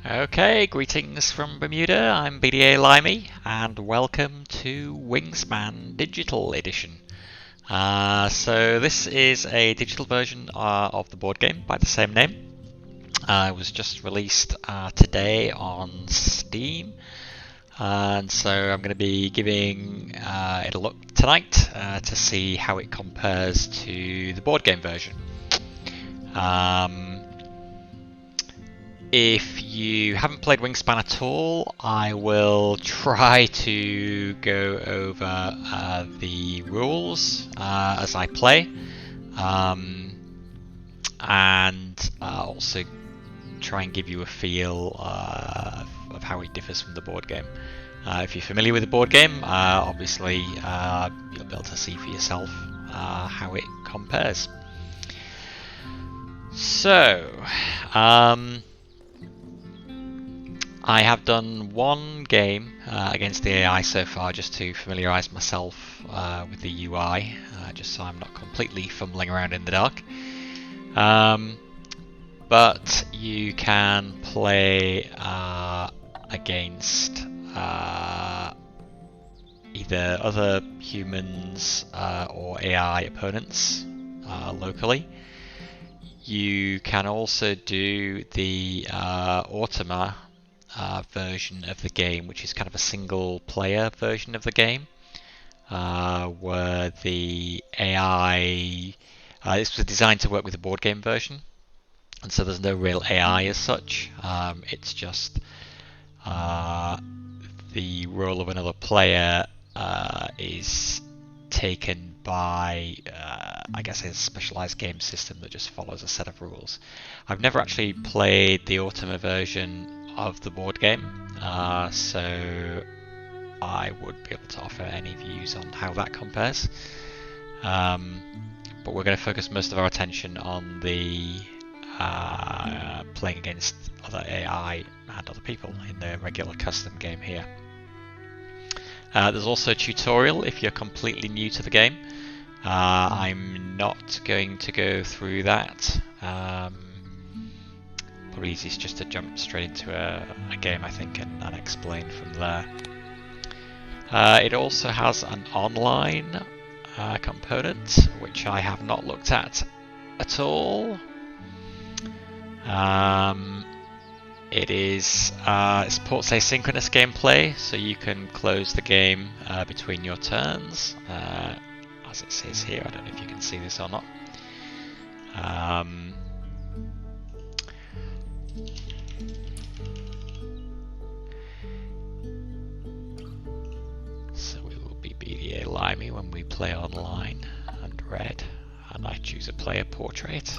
Okay, greetings from Bermuda. I'm BDA Limey, and welcome to Wingspan Digital Edition. So this is a digital version of the board game by the same name. It was just released today on Steam, and so I'm going to be giving it a look tonight to see how it compares to the board game version. If you haven't played Wingspan at all, I will try to go over the rules as I play, and also try and give you a feel of how it differs from the board game. If you're familiar with the board game, obviously you'll be able to see for yourself how it compares. So, I have done one game against the AI so far, just to familiarise myself with the UI, just so I'm not completely fumbling around in the dark. But you can play against either other humans or AI opponents locally. You can also do the Automa version of the game, which is kind of a single player version of the game, where the AI this was designed to work with the board game version, and so there's no real AI as such. It's just the role of another player is taken by I guess a specialized game system that just follows a set of rules. I've never actually played the Ultima version of the board game, so I would be able to offer any views on how that compares. But we're going to focus most of our attention on the playing against other AI and other people in the regular custom game here. There's also a tutorial if you're completely new to the game. I'm not going to go through that. Probably easiest just to jump straight into a game, I think, and explain from there. It also has an online component, which I have not looked at all. It supports asynchronous gameplay, so you can close the game between your turns, as it says here. I don't know if you can see this or not. So we will be BDA Limey when we play online, and red, and I choose a player portrait.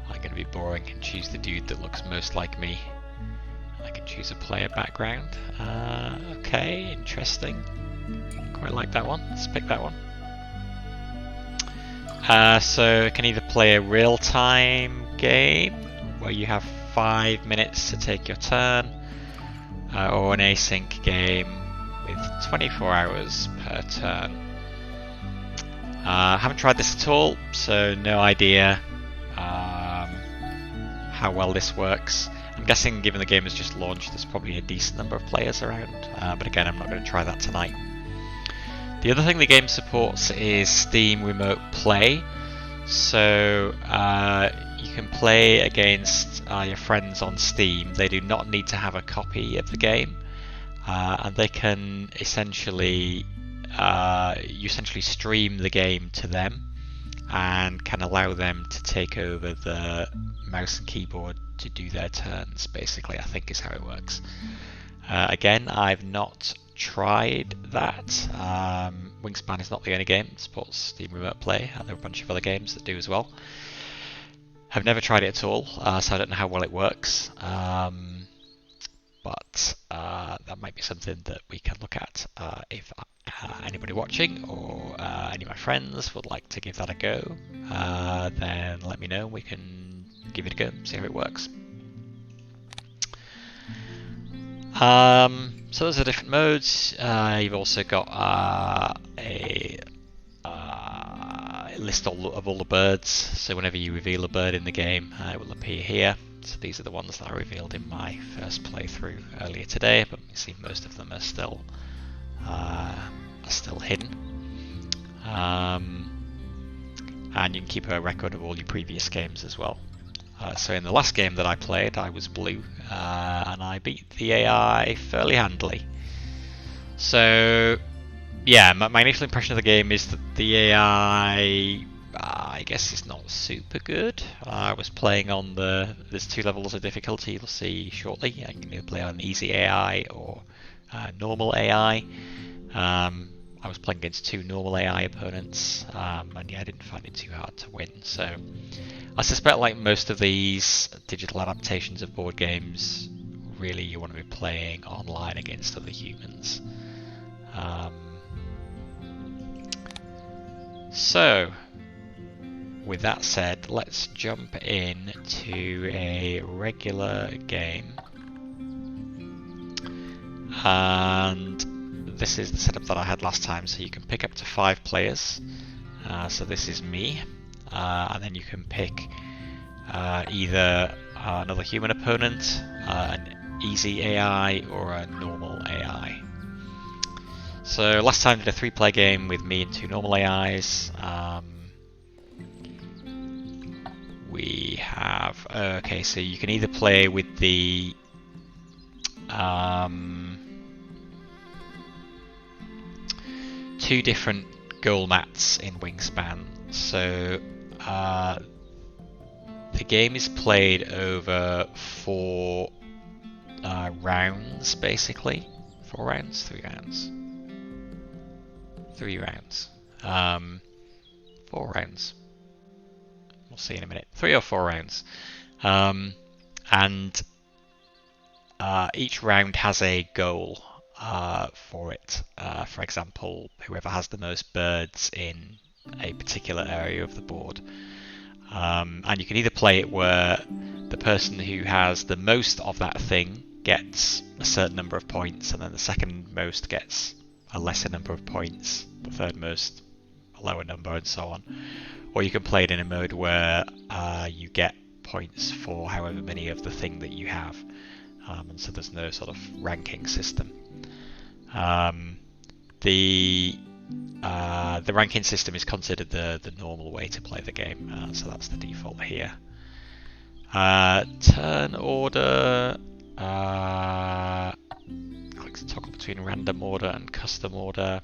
I'm going to be boring and choose the dude that looks most like me. I can choose a player background. Okay, interesting. Quite like that one. Let's pick that one. So it can either play a real-time game where you have 5 minutes to take your turn, or an async game with 24 hours per turn. I haven't tried this at all, so no idea how well this works. I'm guessing, given the game has just launched, there's probably a decent number of players around, but again, I'm not going to try that tonight. The other thing the game supports is Steam Remote Play, so you can play against your friends on Steam. They do not need to have a copy of the game, and they can essentially you essentially stream the game to them and can allow them to take over the mouse and keyboard to do their turns, basically, I think is how it works. Again, I've not tried that. Wingspan is not the only game that supports Steam Remote Play, and there are a bunch of other games that do as well. I've never tried it at all, so I don't know how well it works, but that might be something that we can look at if anybody watching or any of my friends would like to give that a go. Then let me know, we can give it a go, see how it works. So those are different modes. You've also got a list of all the birds. So whenever you reveal a bird in the game, it will appear here. So these are the ones that I revealed in my first playthrough earlier today, but you see most of them are still hidden. And you can keep a record of all your previous games as well. So in the last game that I played, I was blue, and I beat the AI fairly handily. So yeah, my initial impression of the game is that the AI, I guess, is not super good. I was playing on there's 2 levels of difficulty, you'll see shortly. I can either play on easy AI or normal AI. I was playing against 2 normal AI opponents, and yeah, I didn't find it too hard to win. So I suspect, like most of these digital adaptations of board games, really you want to be playing online against other humans. So with that said, let's jump in to a regular game. And this is the setup that I had last time, so you can pick up to 5 players. So this is me, and then you can pick either another human opponent, an easy AI, or a normal AI. So last time I did a 3-player game with me and 2 normal AIs. We have okay, so you can either play with the 2 different goal mats in Wingspan. So the game is played over 4 rounds, basically. 4 rounds? 3 rounds? 3 rounds. 4 rounds. We'll see in a minute. 3 or 4 rounds. And each round has a goal for it. For example, whoever has the most birds in a particular area of the board. And you can either play it where the person who has the most of that thing gets a certain number of points, and then the second most gets a lesser number of points, the third most a lower number, and so on. Or you can play it in a mode where you get points for however many of the thing that you have. And so there's no sort of ranking system. The ranking system is considered the normal way to play the game, so that's the default here. Turn order, click to toggle between random order and custom order.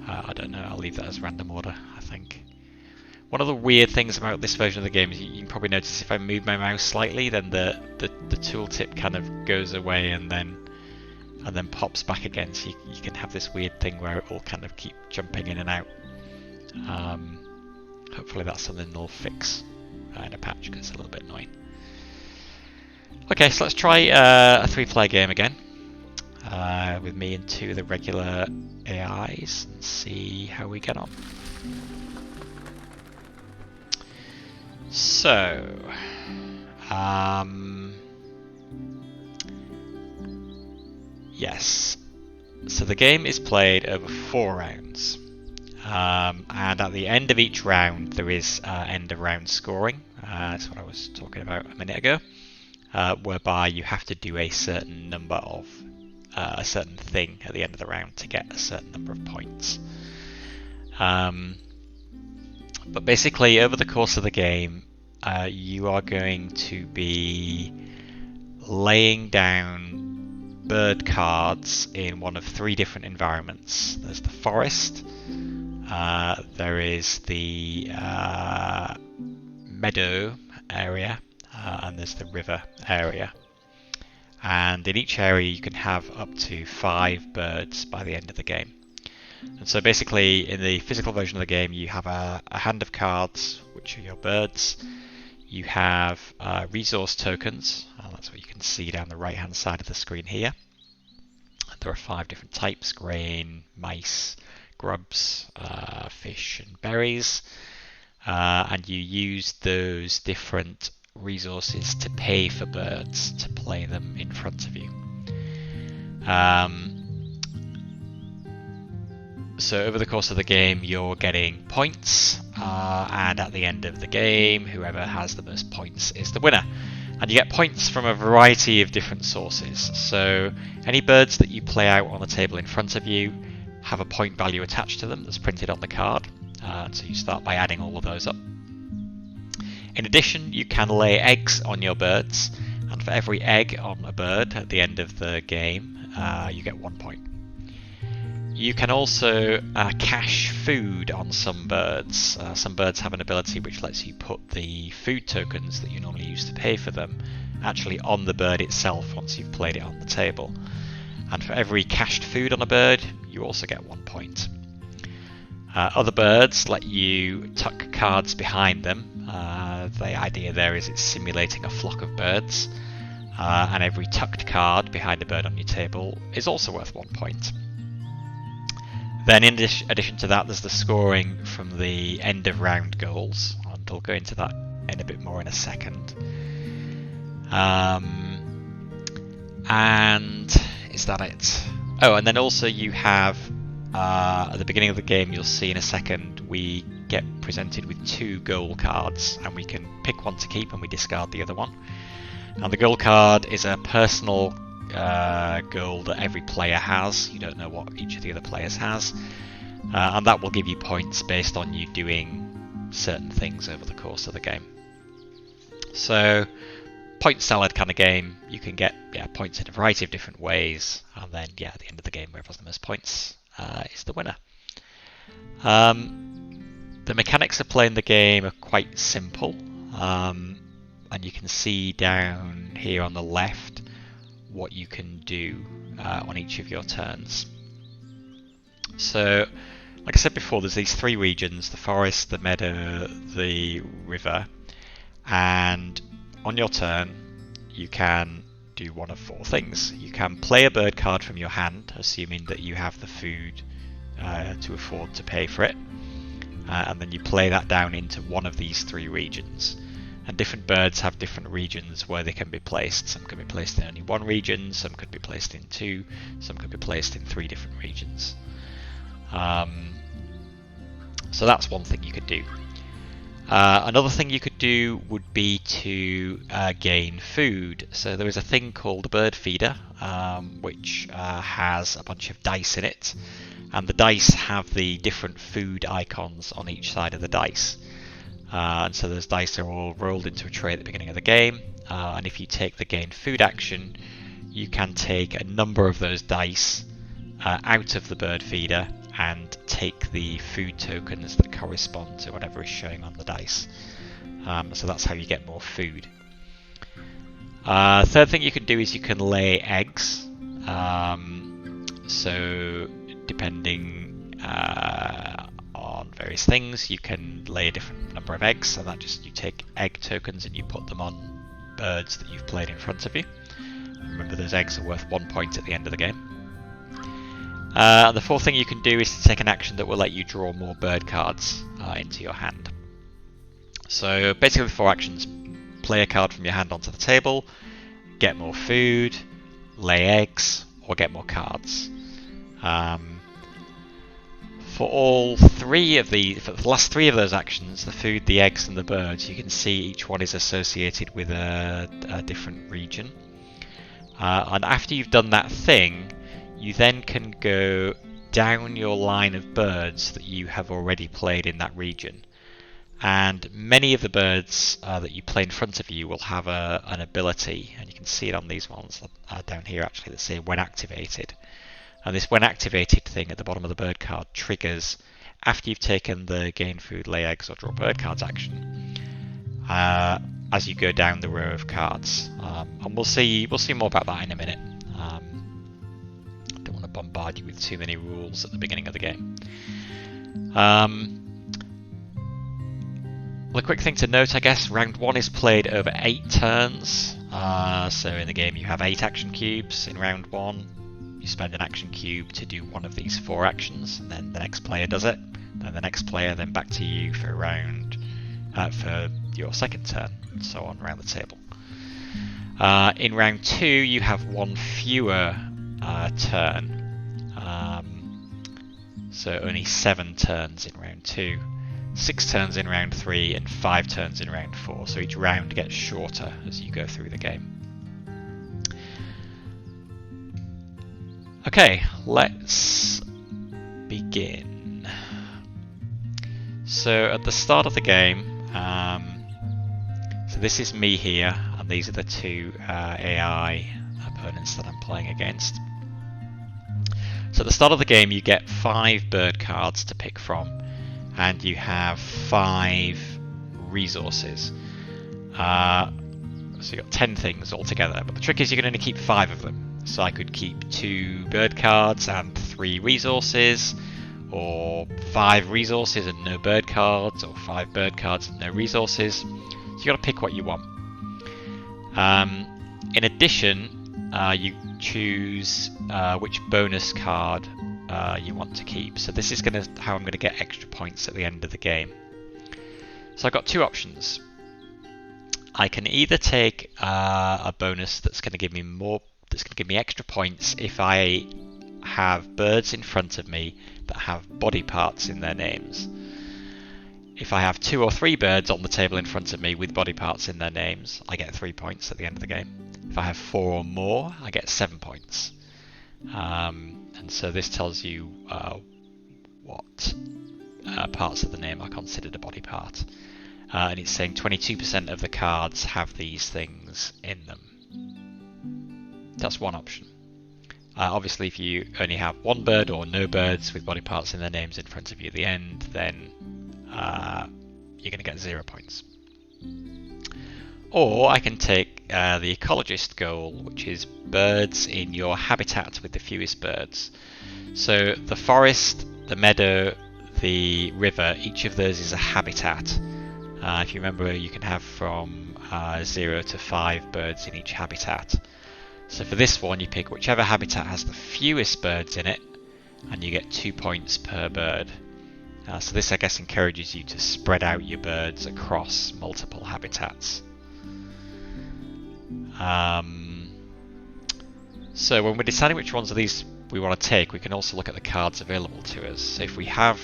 I don't know, I'll leave that as random order, I think. One of the weird things about this version of the game is you can probably notice if I move my mouse slightly, then the tooltip kind of goes away and then pops back again, so you can have this weird thing where it will kind of keep jumping in and out. Hopefully that's something they'll fix in a patch, because it's a little bit annoying. Okay, so let's try a 3-player game again, with me and 2 of the regular AIs, and see how we get on. So, yes, so the game is played over 4 rounds, and at the end of each round there is end of round scoring. That's what I was talking about a minute ago, whereby you have to do a certain number of a certain thing at the end of the round to get a certain number of points. But basically, over the course of the game, you are going to be laying down bird cards in one of 3 different environments. There's the forest, there is the meadow area, and there's the river area. And in each area you can have up to 5 birds by the end of the game. And so basically, in the physical version of the game, you have a hand of cards, which are your birds. You have resource tokens, that's what you can see down the right hand side of the screen here. There are 5 different types: grain, mice, grubs, fish and berries. And you use those different resources to pay for birds to play them in front of you. So over the course of the game, you're getting points, and at the end of the game, whoever has the most points is the winner. And you get points from a variety of different sources. So any birds that you play out on the table in front of you have a point value attached to them that's printed on the card. So you start by adding all of those up. In addition, you can lay eggs on your birds, and for every egg on a bird at the end of the game, you get 1 point. You can also cache food on some birds. Some birds have an ability which lets you put the food tokens that you normally use to pay for them actually on the bird itself once you've played it on the table. And for every cached food on a bird, you also get 1 point. Other birds let you tuck cards behind them. The idea there is it's simulating a flock of birds, and every tucked card behind a bird on your table is also worth 1 point. Then in addition to that, there's the scoring from the end of round goals, and I'll go into that in a bit more in a second. And is that it? Oh, and then also you have, at the beginning of the game, you'll see in a second, we get presented with 2 goal cards, and we can pick one to keep and we discard the other one. And the goal card is a personal goal that every player has. You don't know what each of the other players has, and that will give you points based on you doing certain things over the course of the game. So, point salad kind of game. You can get points in a variety of different ways, and then at the end of the game, whoever has the most points is the winner. The mechanics of playing the game are quite simple, and you can see down here on the left what you can do on each of your turns. So, like I said before, there's these 3 regions: the forest, the meadow, the river, and on your turn you can do one of 4 things. You can play a bird card from your hand, assuming that you have the food to afford to pay for it, and then you play that down into one of these 3 regions. And different birds have different regions where they can be placed. Some can be placed in only 1 region, some could be placed in 2, some could be placed in 3 different regions. So that's one thing you could do. Another thing you could do would be to gain food. So there is a thing called a bird feeder, which has a bunch of dice in it, and the dice have the different food icons on each side of the dice. And so those dice are all rolled into a tray at the beginning of the game, and if you take the gain food action, you can take a number of those dice out of the bird feeder and take the food tokens that correspond to whatever is showing on the dice. So that's how you get more food. Third thing you can do is you can lay eggs. So depending on various things, you can lay a different number of eggs. So that just, you take egg tokens and you put them on birds that you've played in front of you. Remember, those eggs are worth 1 point at the end of the game. The fourth thing you can do is to take an action that will let you draw more bird cards into your hand. So basically 4 actions: play a card from your hand onto the table, get more food, lay eggs, or get more cards. For all 3 of for the last 3 of those actions, the food, the eggs, and the birds, you can see each one is associated with a different region. And after you've done that thing, you then can go down your line of birds that you have already played in that region. And many of the birds that you play in front of you will have an ability, and you can see it on these ones down here actually, that say when activated. And this when activated thing at the bottom of the bird card triggers after you've taken the gain food, lay eggs, or draw bird cards action as you go down the row of cards. And we'll see more about that in a minute. Don't want to bombard you with too many rules at the beginning of the game. Well, a quick thing to note, I guess, round 1 is played over 8 turns. So in the game you have 8 action cubes in round 1. You spend an action cube to do one of these 4 actions, and then the next player does it. Then the next player, then back to you for for your second turn, and so on around the table. In round 2, you have 1 fewer turn. So only 7 turns in round 2, 6 turns in round 3, and 5 turns in round 4. So each round gets shorter as you go through the game. Okay, let's begin. So at the start of the game, so this is me here, and these are the two AI opponents that I'm playing against. So at the start of the game you get 5 bird cards to pick from, and you have 5 resources. So you've got 10 things altogether, but the trick is you can only keep 5 of them. So I could keep 2 bird cards and 3 resources, or 5 resources and no bird cards, or 5 bird cards and no resources. So you got to pick what you want. In addition, you choose which bonus card you want to keep. So this is how I'm going to get extra points at the end of the game. So I've got 2 options. I can either take a bonus that's going to give me extra points if I have birds in front of me that have body parts in their names. If I have 2 or 3 birds on the table in front of me with body parts in their names, I get 3 points at the end of the game. If I have 4 or more, I get 7 points. And so this tells you what parts of the name are considered a body part. And it's saying 22% of the cards have these things in them. That's one option. Obviously, if you only have 1 bird or no birds with body parts in their names in front of you at the end, then you're going to get 0 points. Or I can take the ecologist goal, which is birds in your habitat with the fewest birds. So the forest, the meadow, the river, each of those is a habitat. If you remember, you can have from 0 to 5 birds in each habitat. So for this one, you pick whichever habitat has the fewest birds in it, and you get 2 points per bird. So this, I guess, encourages you to spread out your birds across multiple habitats. So when we're deciding which ones of these we want to take, we can also look at the cards available to us. So if we have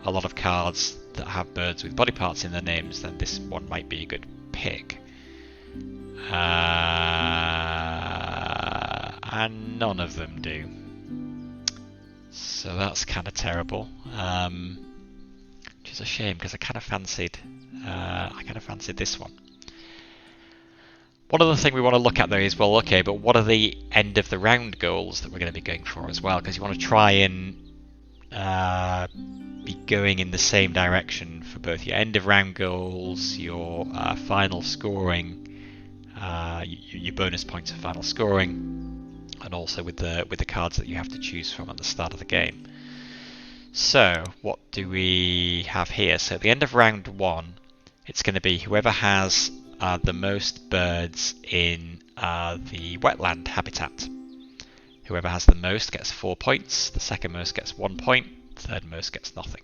a lot of cards that have birds with body parts in their names, then this one might be a good pick. And none of them do. So that's kind of terrible. Which is a shame, because I kind of fancied this one. One other thing we want to look at though is, well, okay, but what are the end of the round goals that we're going to be going for as well? Because you want to try and be going in the same direction for both your end of round goals, your final scoring, your bonus points for final scoring, and also with the cards that you have to choose from at the start of the game. So what do we have here? So at the end of round 1, it's going to be whoever has the most birds in the wetland habitat. Whoever has the most gets 4 points, the second most gets 1 point, third most gets nothing.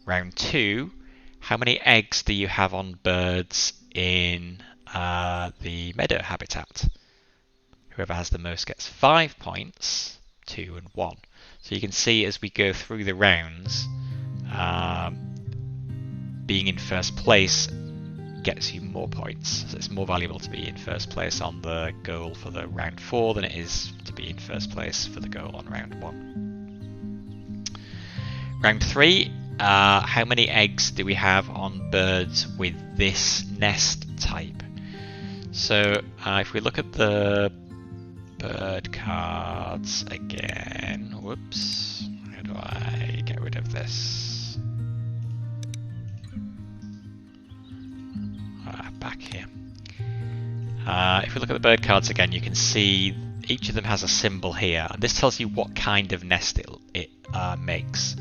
Round 2, how many eggs do you have on birds in the meadow habitat? Whoever has the most gets 5 points, 2 and 1. So you can see as we go through the rounds, being in first place gets you more points. So it's more valuable to be in first place on the goal for the round 4 than it is to be in first place for the goal on round 1. Round 3, how many eggs do we have on birds with this nest type? So if we look at the bird cards again, whoops, how do I get rid of this? Back here. If we look at the bird cards again, you can see each of them has a symbol here, and this tells you what kind of nest it makes.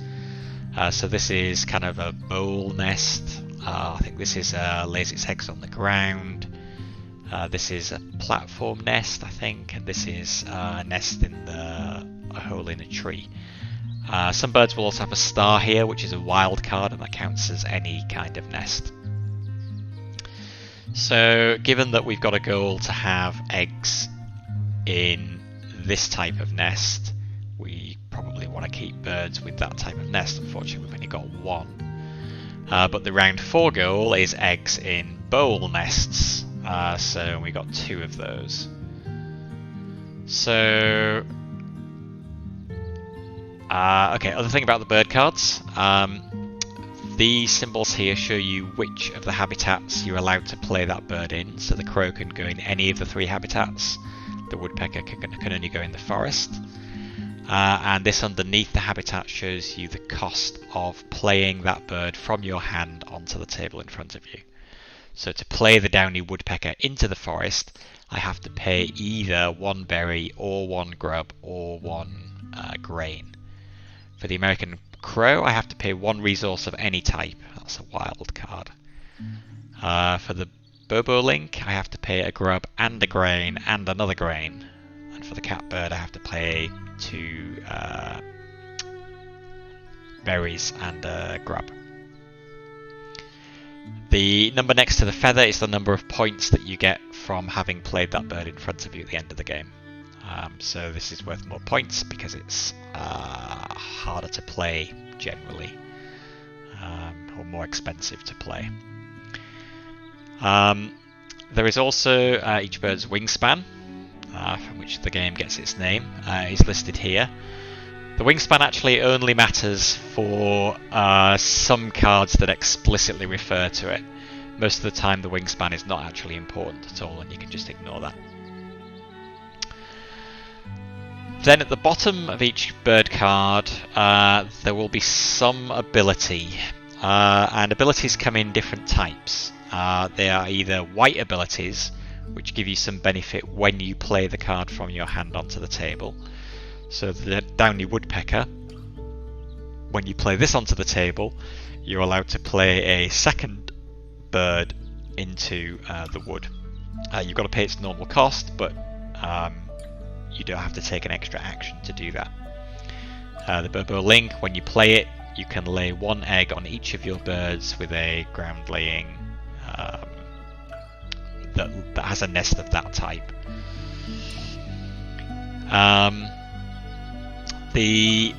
So this is kind of a mole nest. I think this is lays its eggs on the ground. This is a platform nest, I think, and this is a nest in a hole in a tree. Some birds will also have a star here, which is a wild card, and that counts as any kind of nest. So given that we've got a goal to have eggs in this type of nest, we probably want to keep birds with that type of nest. Unfortunately, we've only got one. But the round 4 goal is eggs in bowl nests. So we got 2 of those. So, okay, other thing about the bird cards. These symbols here show you which of the habitats you're allowed to play that bird in. So the crow can go in any of the 3 habitats. The woodpecker can only go in the forest. And this underneath the habitat shows you the cost of playing that bird from your hand onto the table in front of you. So to play the downy woodpecker into the forest, I have to pay either 1 berry or 1 grub or 1 grain. For the American crow, I have to pay 1 resource of any type. That's a wild card. For the bobolink, I have to pay a grub and a grain and another grain. And for the catbird, I have to pay 2 berries and a grub. The number next to the feather is the number of points that you get from having played that bird in front of you at the end of the game. So this is worth more points because it's harder to play generally, or more expensive to play. There is also each bird's wingspan, from which the game gets its name, is listed here. The wingspan actually only matters for some cards that explicitly refer to it. Most of the time the wingspan is not actually important at all, and you can just ignore that. Then at the bottom of each bird card there will be some ability, and abilities come in different types. They are either white abilities, which give you some benefit when you play the card from your hand onto the table. So the downy woodpecker, when you play this onto the table, you're allowed to play a second bird into the wood. You've got to pay its normal cost, but you don't have to take an extra action to do that. The bobolink, when you play it, you can lay 1 egg on each of your birds with a ground laying that has a nest of that type. The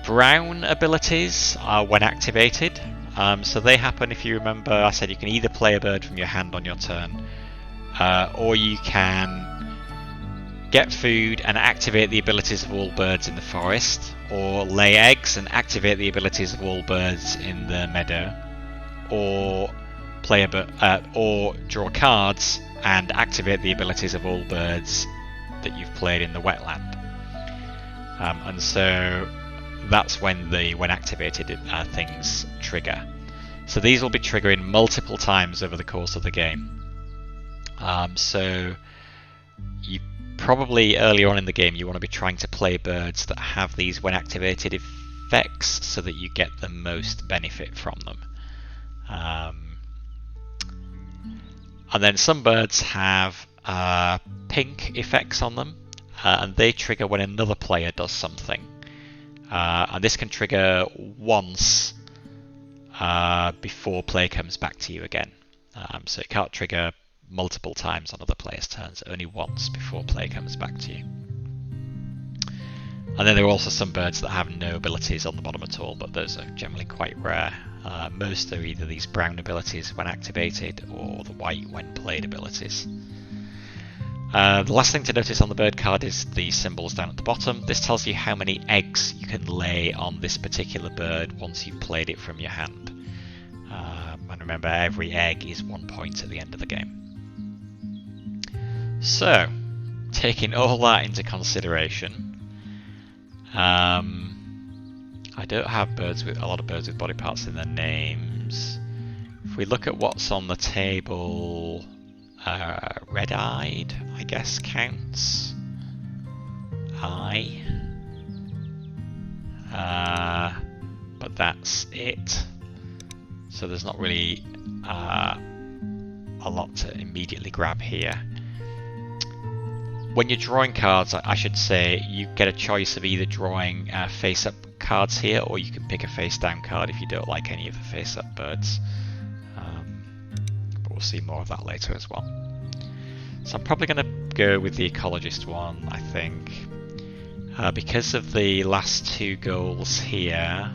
brown abilities are when activated, so they happen, if you remember, I said you can either play a bird from your hand on your turn, or you can get food and activate the abilities of all birds in the forest, or lay eggs and activate the abilities of all birds in the meadow, or play or draw cards and activate the abilities of all birds that you've played in the wetland. And so that's when activated things trigger. So these will be triggering multiple times over the course of the game. So you probably earlier on in the game you want to be trying to play birds that have these when activated effects so that you get the most benefit from them. And then some birds have pink effects on them, and they trigger when another player does something. And this can trigger once before play comes back to you again. So it can't trigger multiple times on other players' turns, only once before play comes back to you. And then there are also some birds that have no abilities on the bottom at all, but those are generally quite rare. Most are either these brown abilities when activated or the white when played abilities. The last thing to notice on the bird card is the symbols down at the bottom. This tells you how many eggs you can lay on this particular bird once you've played it from your hand. And remember, every egg is 1 point at the end of the game. So, taking all that into consideration, I don't have a lot of birds with body parts in their names. If we look at what's on the table, red-eyed, I guess, counts. Eye. But that's it. So there's not really a lot to immediately grab here. When you're drawing cards, I should say, you get a choice of either drawing face-up cards here, or you can pick a face-down card if you don't like any of the face-up birds. But we'll see more of that later as well. So I'm probably going to go with the ecologist one, I think. Because of the last two goals here,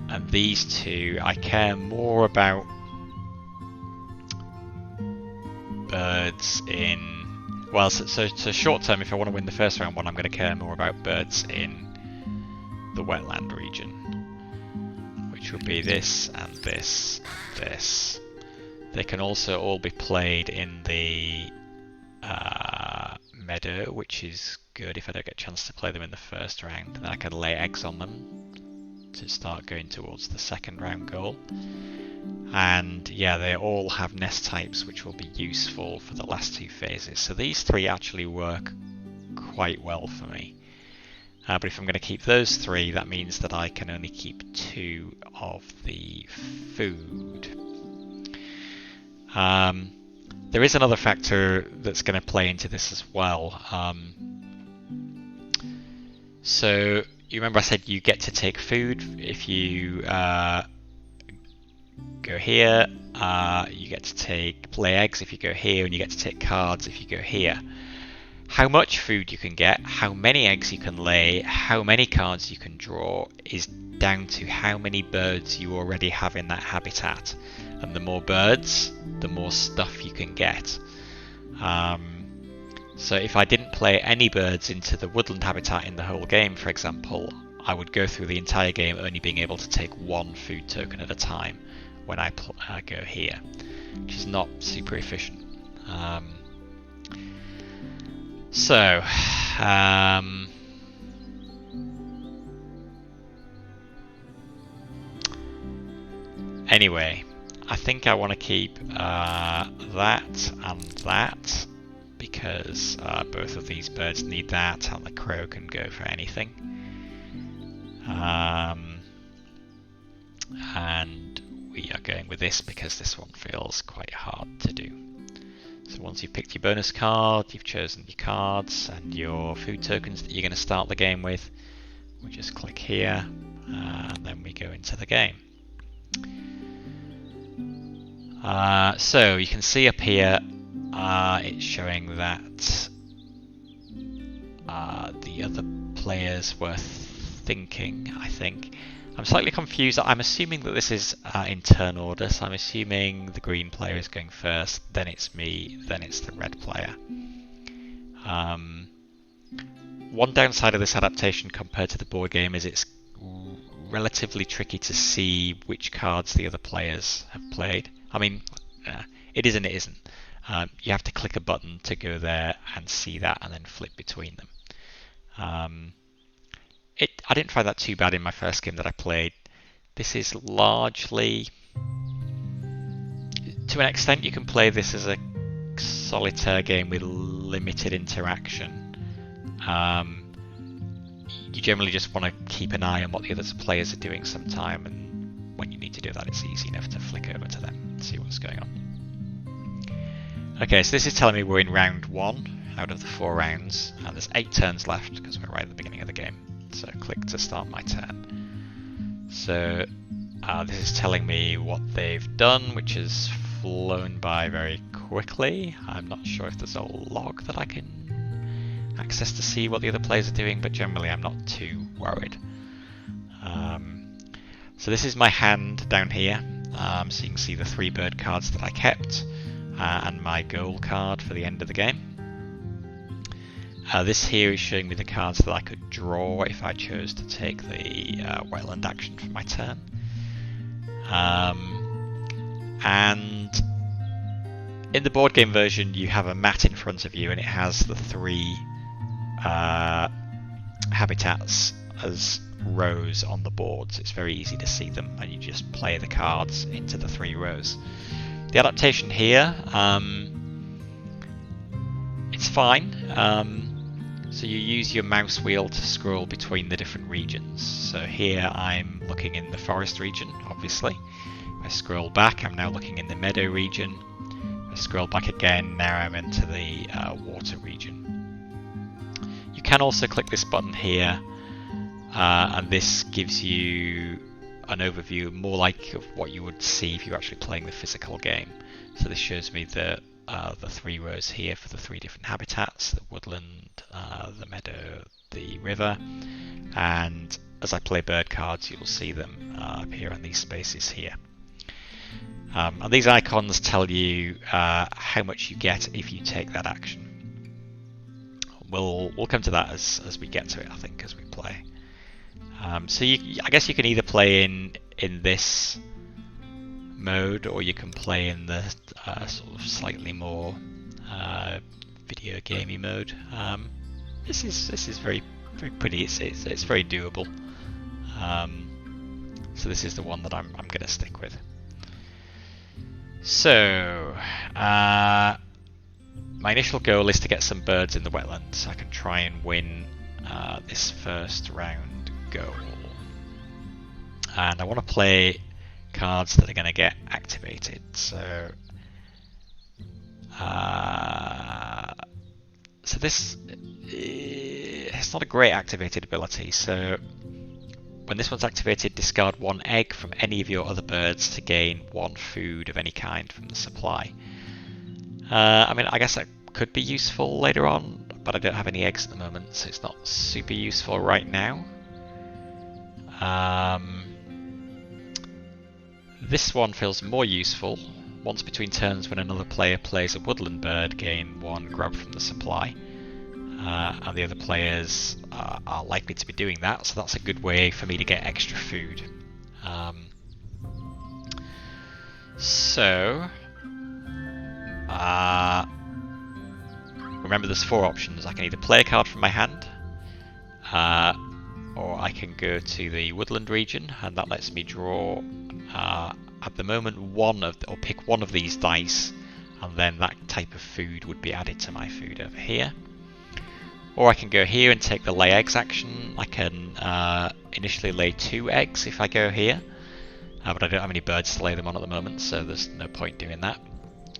and these two, I care more about birds in... Well, so short term, if I want to win the first round one, I'm going to care more about birds in the wetland region, which will be this and this and this. They can also all be played in the meadow, which is good if I don't get a chance to play them in the first round. Then I can lay eggs on them to start going towards the second round goal. And yeah, they all have nest types which will be useful for the last two phases. So these three actually work quite well for me. But if I'm going to keep those three, that means that I can only keep two of the food. There is another factor that's going to play into this as well. So you remember I said you get to take food if you go here. You get to lay eggs if you go here, and you get to take cards if you go here. How much food you can get, how many eggs you can lay, how many cards you can draw is down to how many birds you already have in that habitat. And the more birds, the more stuff you can get. So if I didn't play any birds into the woodland habitat in the whole game, for example, I would go through the entire game only being able to take one food token at a time when I go here, which is not super efficient. Anyway, I think I want to keep that and that, because both of these birds need that, and the crow can go for anything. And we are going with this because this one feels quite hard to do. So once you've picked your bonus card, you've chosen your cards and your food tokens that you're going to start the game with, we just click here and then we go into the game. So you can see up here it's showing that the other players were thinking, I think. I'm slightly confused. I'm assuming that this is in turn order, so I'm assuming the green player is going first, then it's me, then it's the red player. One downside of this adaptation compared to the board game is it's relatively tricky to see which cards the other players have played. I mean, it is and it isn't. You have to click a button to go there and see that and then flip between them. I didn't find that too bad in my first game that I played. This is largely... To an extent, you can play this as a solitaire game with limited interaction. You generally just want to keep an eye on what the other players are doing sometime, and when you need to do that, it's easy enough to flick over to them and see what's going on. Okay, so this is telling me we're in round 1 out of the 4 rounds, and there's 8 turns left because we're right at the beginning of the game. So click to start my turn. So this is telling me what they've done, which has flown by very quickly. I'm not sure if there's a log that I can access to see what the other players are doing, but generally I'm not too worried. So this is my hand down here, so you can see the 3 bird cards that I kept, and my goal card for the end of the game. This here is showing me the cards that I could draw if I chose to take the wetland action for my turn. And in the board game version you have a mat in front of you, and it has the 3 habitats as rows on the board, so it's very easy to see them, and you just play the cards into the 3 rows. The adaptation here, it's fine. So you use your mouse wheel to scroll between the different regions. So here I'm looking in the forest region, obviously. If I scroll back, I'm now looking in the meadow region. If I scroll back again, now I'm into the water region. You can also click this button here, and this gives you an overview more like of what you would see if you're actually playing the physical game. So this shows me the the 3 rows here for the 3 different habitats: the woodland, the meadow, the river. And as I play bird cards, you'll see them appear on these spaces here. And these icons tell you how much you get if you take that action. We'll come to that as we get to it, I think, as we play. So I guess you can either play in this mode, or you can play in the sort of slightly more video gamey mode. This is very pretty. It's very doable. So this is the one that I'm going to stick with. So my initial goal is to get some birds in the wetlands so I can try and win this first round goal. And I want to play cards that are going to get activated. So this it's not a great activated ability. So when this one's activated, discard 1 egg from any of your other birds to gain 1 food of any kind from the supply. I mean, I guess that could be useful later on, but I don't have any eggs at the moment, so it's not super useful right now. This one feels more useful. Once between turns, when another player plays a woodland bird, gain 1 grub from the supply. And the other players are likely to be doing that, so that's a good way for me to get extra food. Remember, there's 4 options. I can either play a card from my hand, or I can go to the woodland region, and that lets me draw at the moment or pick one of these dice, and then that type of food would be added to my food over here. Or I can go here and take the lay eggs action. I can initially lay 2 eggs if I go here, but I don't have any birds to lay them on at the moment, so there's no point doing that.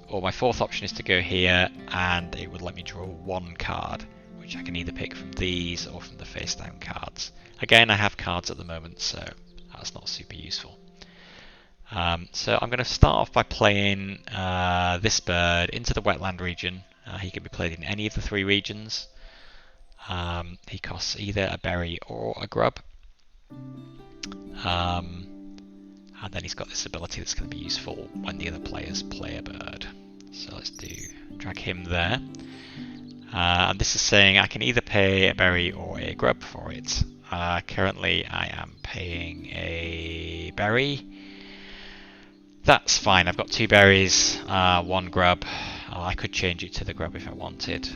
Or my 4th option is to go here, and it would let me draw 1 card, which I can either pick from these or from the face down cards. Again, I have cards at the moment, so that's not super useful. So I'm going to start off by playing this bird into the wetland region. He can be played in any of the 3 regions. He costs either a berry or a grub. And then he's got this ability that's going to be useful when the other players play a bird. So let's drag him there. And this is saying I can either pay a berry or a grub for it. Currently I am paying a berry. That's fine, I've got 2 berries, 1 grub. I could change it to the grub if I wanted.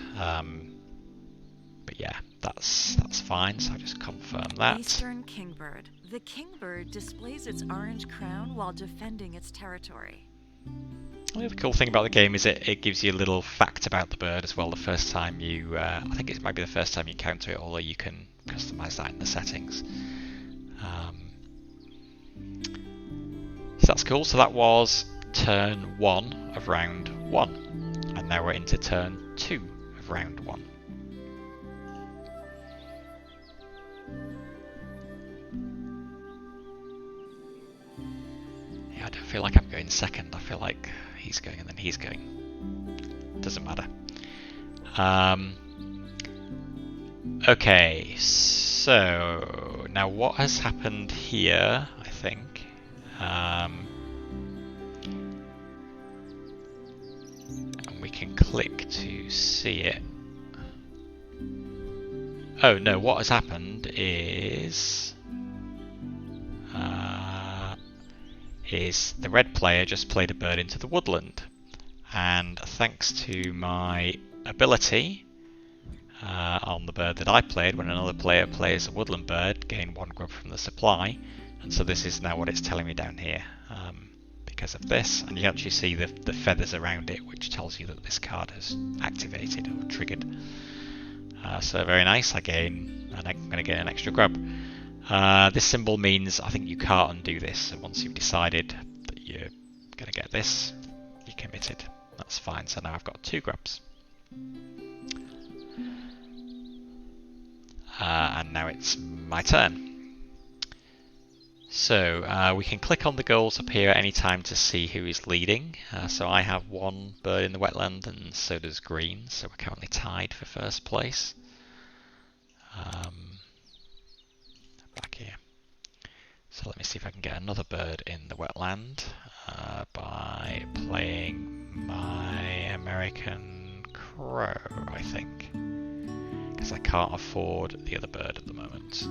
But yeah, that's fine, so I'll just confirm that. Eastern kingbird. The kingbird displays its orange crown while defending its territory. The other cool thing about the game is it gives you a little fact about the bird as well the first time you... I think it might be the first time you encounter it, although you can customise that in the settings. So that's cool. So that was turn 1 of round 1. And now we're into turn 2 of round 1. Yeah, I don't feel like I'm going second. I feel like he's going and then he's going. Doesn't matter. Okay, so now what has happened here, I think. And we can click to see it. Oh no, what has happened is the red player just played a bird into the woodland, and thanks to my ability on the bird that I played, when another player plays a woodland bird, gain 1 grub from the supply. And so this is now what it's telling me down here because of this, and you can actually see the feathers around it, which tells you that this card has activated or triggered. So very nice. I'm going to get an extra grub. This symbol means I think you can't undo this, so once you've decided that you're going to get this, you're committed. That's fine, so now I've got 2 grubs. And now it's my turn. So we can click on the goals up here at any time to see who is leading. So I have one bird in the wetland and so does green, so we're currently tied for first place. Back here. So let me see if I can get another bird in the wetland by playing my American crow, I think. Because I can't afford the other bird at the moment.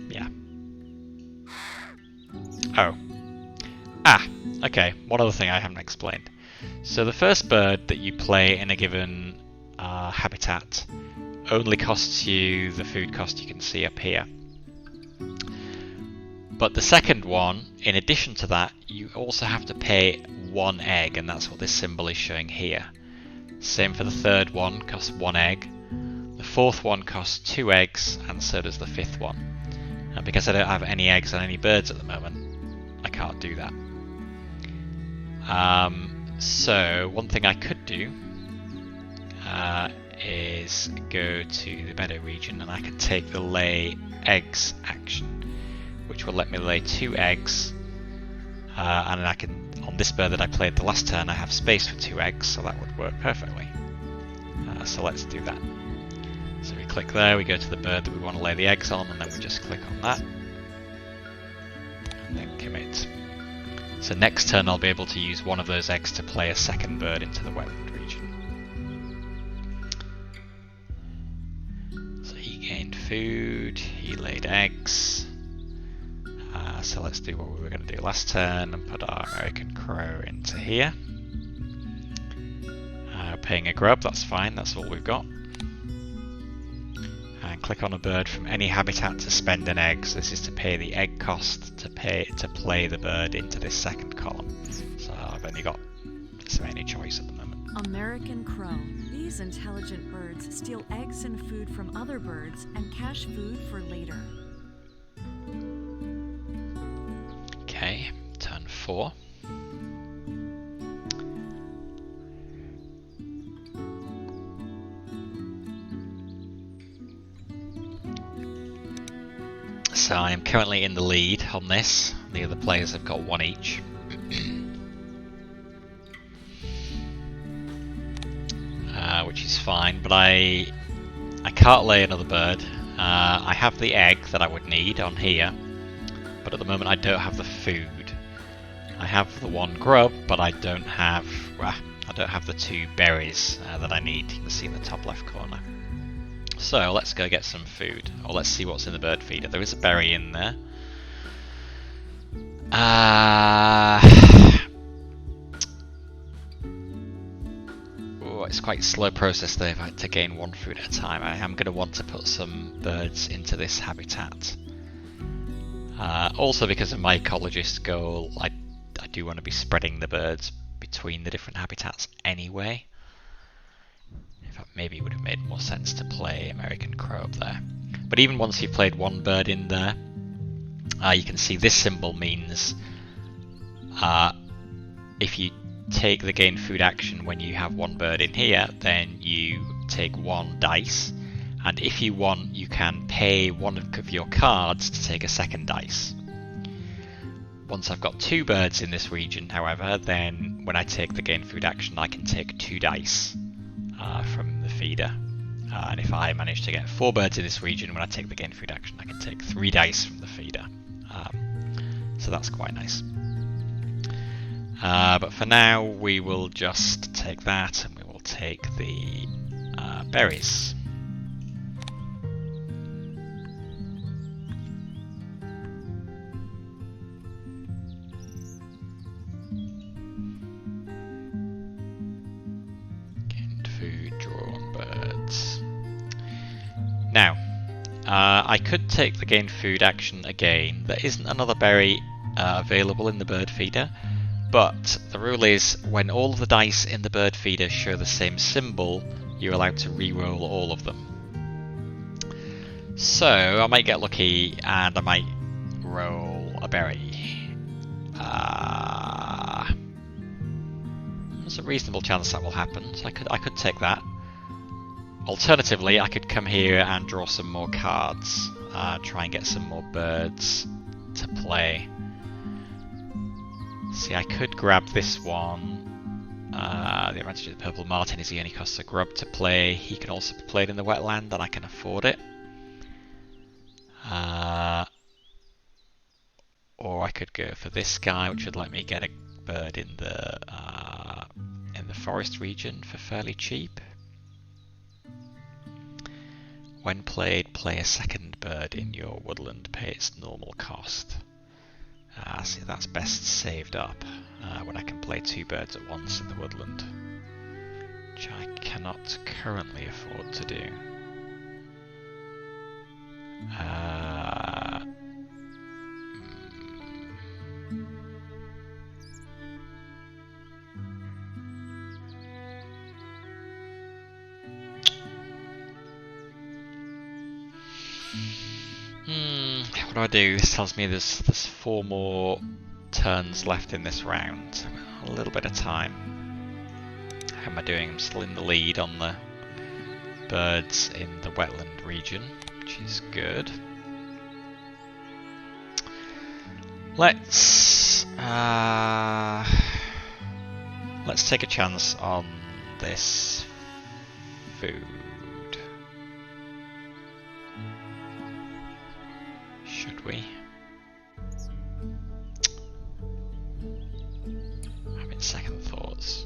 Yeah. Oh. Okay. One other thing I haven't explained. So the first bird that you play in a given habitat only costs you the food cost you can see up here. But the second one, in addition to that, you also have to pay 1 egg, and that's what this symbol is showing here. Same for the third one, costs 1 egg. The fourth one costs 2 eggs, and so does the fifth one. And because I don't have any eggs on any birds at the moment, I can't do that. So one thing I could do is go to the meadow region, and I can take the lay eggs action, which will let me lay 2 eggs, and then I can, on this bird that I played the last turn, I have space for 2 eggs, so that would work perfectly. So let's do that. So we click there, we go to the bird that we want to lay the eggs on, and then we just click on that, and then commit. So next turn I'll be able to use one of those eggs to play a second bird into the wetland region. So he gained food, he laid eggs. So let's do what we were going to do last turn and put our American crow into here. Paying a grub, that's fine, that's all we've got. And click on a bird from any habitat to spend an egg. So this is to pay the egg cost to play the bird into this second column. So I've only got this only choice at the moment. American crow. These intelligent birds steal eggs and food from other birds and cache food for later. Okay, turn 4. So I am currently in the lead on this. The other players have got 1 each. Which is fine, but I can't lay another bird. I have the egg that I would need on here, but at the moment I don't have the food. I have the 1 grub, but I don't have the 2 berries that I need. You can see in the top left corner. So let's go get some food, or let's see what's in the bird feeder. There is a berry in there. It's quite a slow process though to gain 1 food at a time. I am going to want to put some birds into this habitat. Also because of my ecologist goal, I do want to be spreading the birds between the different habitats anyway. In fact, maybe it would have made more sense to play American crow up there. But even once you've played 1 bird in there, you can see this symbol means if you take the gain food action when you have 1 bird in here, then you take 1 dice, and if you want, you can pay 1 of your cards to take a second dice. Once I've got 2 birds in this region, however, then when I take the gain food action, I can take 2 dice from the feeder. And if I manage to get 4 birds in this region, when I take the gain food action, I can take 3 dice from the feeder. So that's quite nice. But for now, we will just take that, and we will take the berries. Gained food, drawn birds. Now, I could take the gain food action again. There isn't another berry available in the bird feeder. But the rule is, when all of the dice in the bird feeder show the same symbol, you're allowed to re-roll all of them. So I might get lucky and I might roll a berry. There's a reasonable chance that will happen, so I could take that. Alternatively, I could come here and draw some more cards, try and get some more birds to play. See, I could grab this one. The advantage of the Purple Martin is he only costs a grub to play. He can also be played in the wetland, and I can afford it. Or I could go for this guy, which would let me get a bird in the forest region for fairly cheap. When played, play a second bird in your woodland, pay its normal cost. See, that's best saved up when I can play 2 birds at once in the woodland, which I cannot currently afford to do. What do I do? This tells me there's 4 more turns left in this round. So I've got a little bit of time. How am I doing? I'm still in the lead on the birds in the wetland region, which is good. Let's take a chance on this food. Should we? Having second thoughts.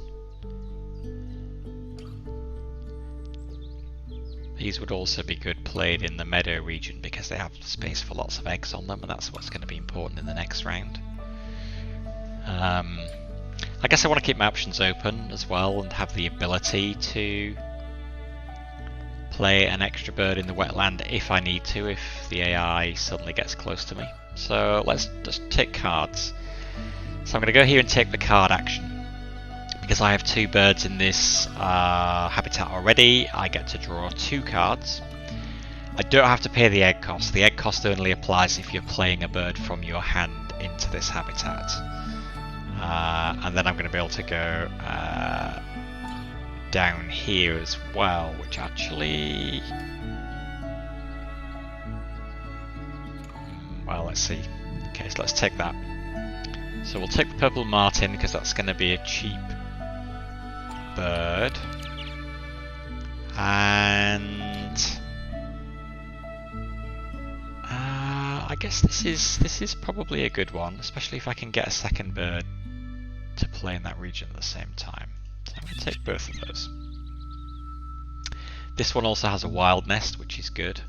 These would also be good played in the meadow region because they have space for lots of eggs on them, and that's what's going to be important in the next round. I guess I want to keep my options open as well and have the ability to play an extra bird in the wetland if I need to, if the AI suddenly gets close to me. So let's just take cards. So I'm going to go here and take the card action. Because I have 2 birds in this habitat already, I get to draw 2 cards. I don't have to pay the egg cost. The egg cost only applies if you're playing a bird from your hand into this habitat. And then I'm going to be able to go down here as well, which actually... Well, let's see. Okay, so let's take that. So we'll take the Purple Martin because that's going to be a cheap bird. And I guess this is probably a good one, especially if I can get a second bird to play in that region at the same time. So I'm going to take both of those. This one also has a wild nest, which is good.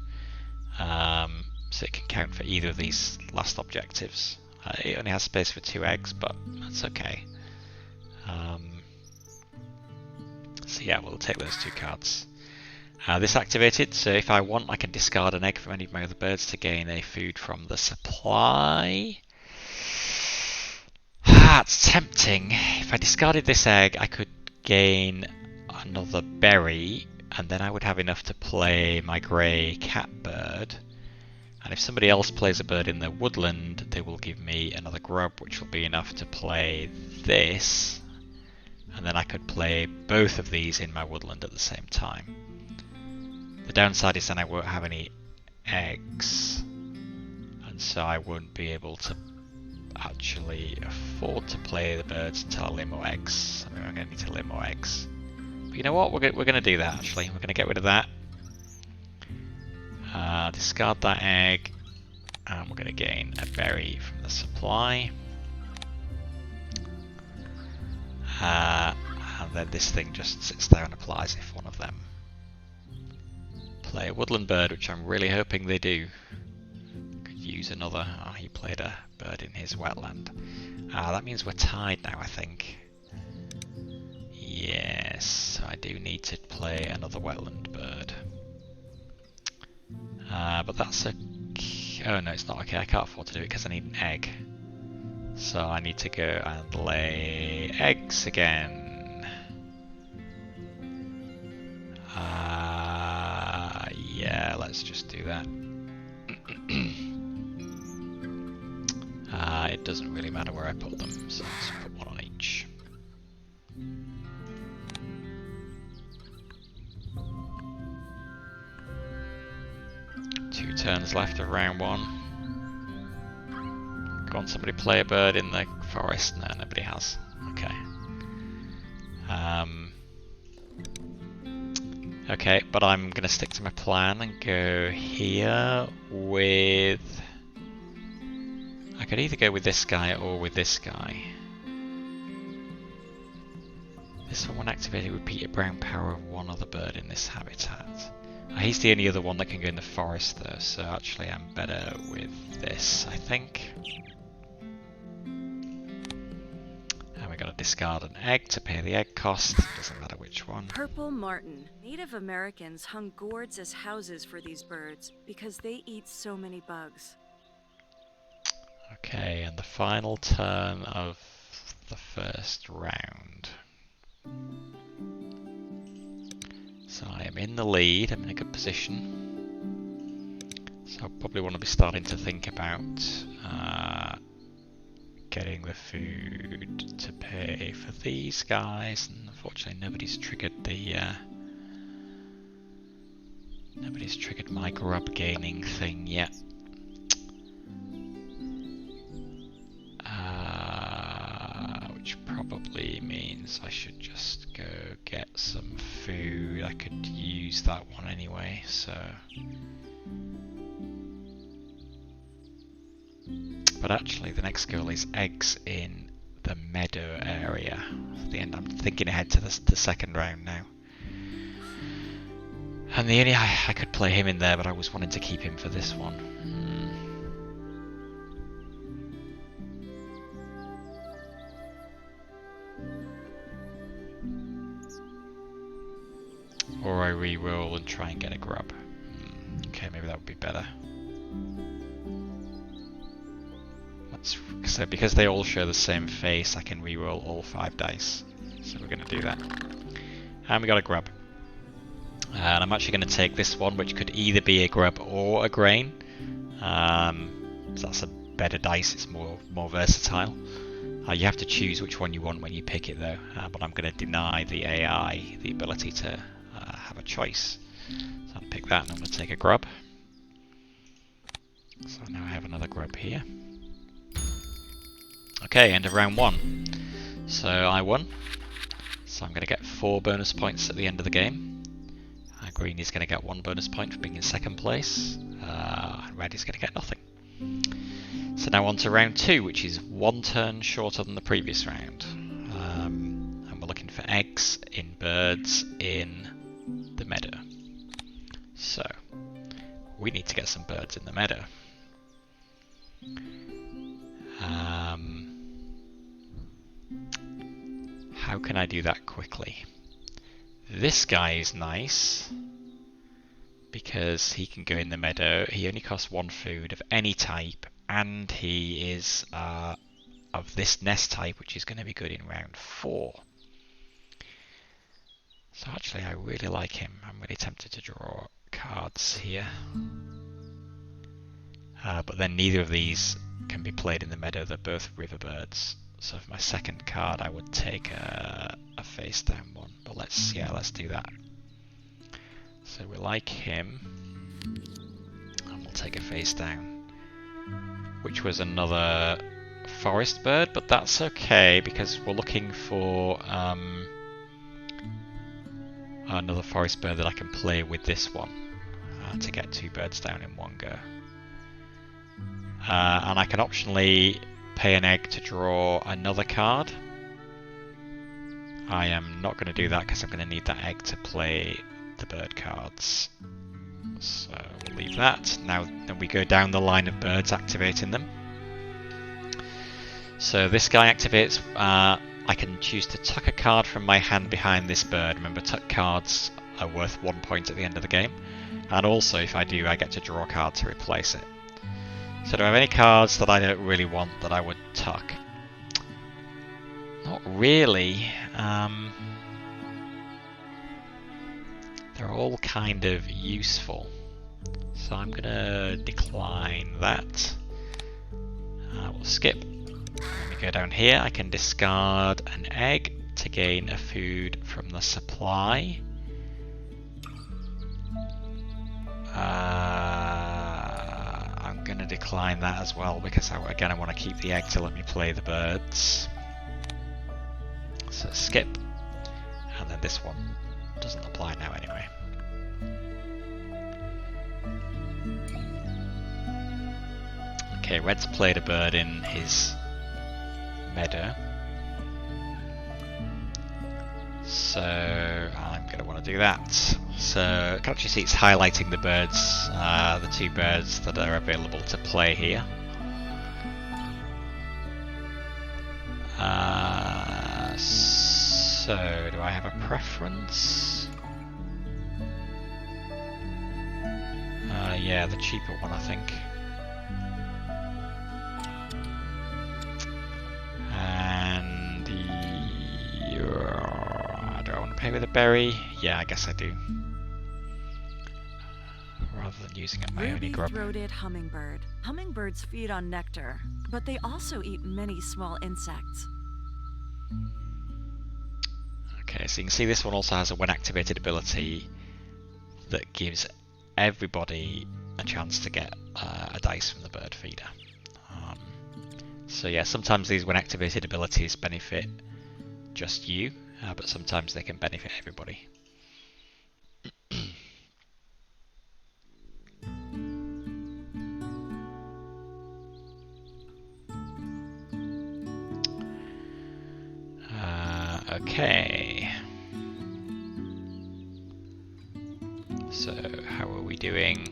So it can count for either of these last objectives. It only has space for 2 eggs, but that's okay. So yeah, we'll take those 2 cards. This activated, so if I want, I can discard an egg from any of my other birds to gain a food from the supply. It's tempting. If I discarded this egg, I could gain another berry, and then I would have enough to play my grey cat bird. And if somebody else plays a bird in the woodland, they will give me another grub, which will be enough to play this. And then I could play both of these in my woodland at the same time. The downside is then I won't have any eggs, and so I won't be able to actually afford to play the birds until I lay more eggs. I mean, I'm going to need to lay more eggs. But you know what? We're going to do that actually. We're going to get rid of that. Discard that egg, and we're going to gain a berry from the supply. And then this thing just sits there and applies if one of them play a woodland bird, which I'm really hoping they do. Could use another. Oh, he played a bird in his wetland. That means we're tied now, I think. Yes, I do need to play another wetland bird. But that's a... Oh no, it's not okay. I can't afford to do it because I need an egg. So I need to go and lay eggs again. Yeah, let's just do that. It doesn't really matter where I put them, so let's put one on each. turns left of round 1. Go on, somebody play a bird in the forest. No, nobody has. Okay. Okay, but I'm going to stick to my plan and go here with... I could either go with this guy or with this guy. This one activated repeated brown power of one other bird in this habitat. He's the only other one that can go in the forest though, so actually I'm better with this, I think. And we got to discard an egg to pay the egg cost, doesn't matter which one. Purple martin. Native Americans hung gourds as houses for these birds because they eat so many bugs. Okay, and the final turn of the first round. So I am in the lead, I'm in a good position. So I'll probably want to be starting to think about getting the food to pay for these guys, and unfortunately nobody's triggered my grub gaining thing yet. Which probably means I should just go get some food. I could use that one anyway, so... But actually the next goal is eggs in the meadow area. At the end I'm thinking ahead to the second round now. And the only I could play him in there, but I was wanting to keep him for this one. Or I re-roll and try and get a grub. Okay, maybe that would be better. So because they all share the same face, I can re-roll all 5 dice. So we're going to do that. And we got a grub. And I'm actually going to take this one, which could either be a grub or a grain. So that's a better dice, it's more versatile. You have to choose which one you want when you pick it though, but I'm going to deny the AI the ability to have a choice. So I'll pick that and I'm going to take a grub. So now I have another grub here. Okay, end of round 1. So I won. So I'm going to get 4 bonus points at the end of the game. Green is going to get 1 bonus point for being in second place. Red is going to get nothing. So now on to round 2, which is 1 turn shorter than the previous round. And we're looking for eggs in birds in the meadow. So we need to get some birds in the meadow. How can I do that quickly? This guy is nice because he can go in the meadow. He only costs 1 food of any type, and he is of this nest type, which is going to be good in round 4. So actually I really like him. I'm really tempted to draw cards here. But then neither of these can be played in the meadow. They're both river birds. So for my second card I would take a face down one. But let's do that. So we like him. And we'll take a face down. Which was another forest bird, but that's okay because we're looking for another forest bird that I can play with this one to get 2 birds down in one go. And I can optionally pay an egg to draw another card. I am not going to do that because I'm going to need that egg to play the bird cards. So we'll leave that. Now then we go down the line of birds, activating them. So this guy activates, I can choose to tuck a card from my hand behind this bird. Remember, tuck cards are worth 1 point at the end of the game. And also, if I do, I get to draw a card to replace it. So do I have any cards that I don't really want that I would tuck? Not really. They're all kind of useful. So I'm going to decline that. We'll skip. Let me go down here. I can discard an egg to gain a food from the supply. going to decline that as well because again I want to keep the egg to let me play the birds. So skip, and then this one doesn't apply now anyway. Okay, Red's played a bird in his meadow, so I'm going to want to do that. So I can actually see it's highlighting the birds, the two birds that are available to play here. So do I have a preference? Yeah, the cheaper one I think. And do I want to pay with a berry? Yeah, I guess I do. Rather than using up my only grub. Ruby-throated hummingbird. Hummingbirds feed on nectar, but they also eat many small insects. Okay, so you can see this one also has a when activated ability that gives everybody a chance to get a dice from the bird feeder. So yeah, sometimes these when activated abilities benefit just you, but sometimes they can benefit everybody. Okay. So how are we doing?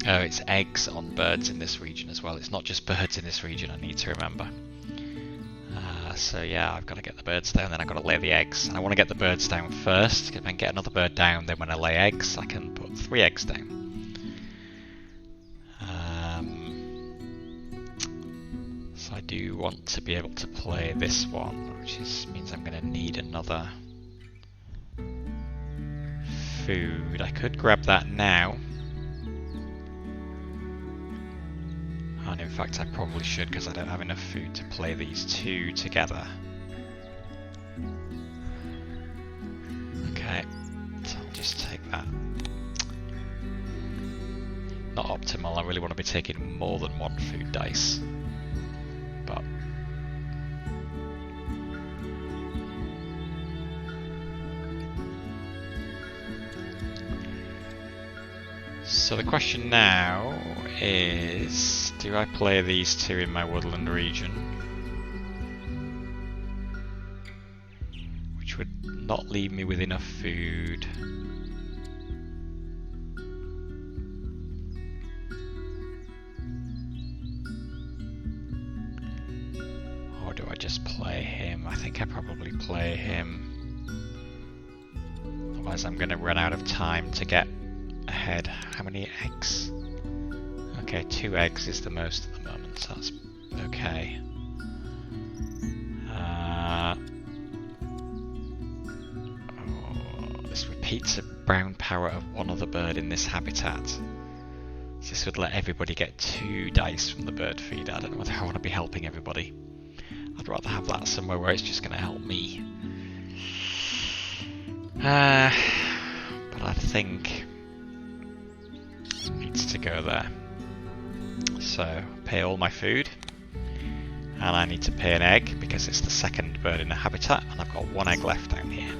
Oh, it's eggs on birds in this region as well. It's not just birds in this region, I need to remember. So yeah, I've got to get the birds down, then I've got to lay the eggs. And I want to get the birds down first, because if I can get another bird down, then when I lay eggs, I can put 3 eggs down. So I do want to be able to play this one, which means I'm going to need another food. I could grab that now. And in fact I probably should, because I don't have enough food to play these two together. Okay, so I'll just take that. Not optimal, I really want to be taking more than 1 food dice. But so the question now is, do I play these 2 in my woodland region? Which would not leave me with enough food. Or do I just play him? I think I probably play him. Otherwise I'm going to run out of time to get ahead. How many eggs? Okay, 2 eggs is the most at the moment, so that's okay. This repeats a brown parrot of one other bird in this habitat. So this would let everybody get 2 dice from the bird feeder. I don't know whether I want to be helping everybody. I'd rather have that somewhere where it's just going to help me. But I think it needs to go there. So, pay all my food, and I need to pay an egg because it's the 2nd bird in the habitat, and I've got 1 egg left down here.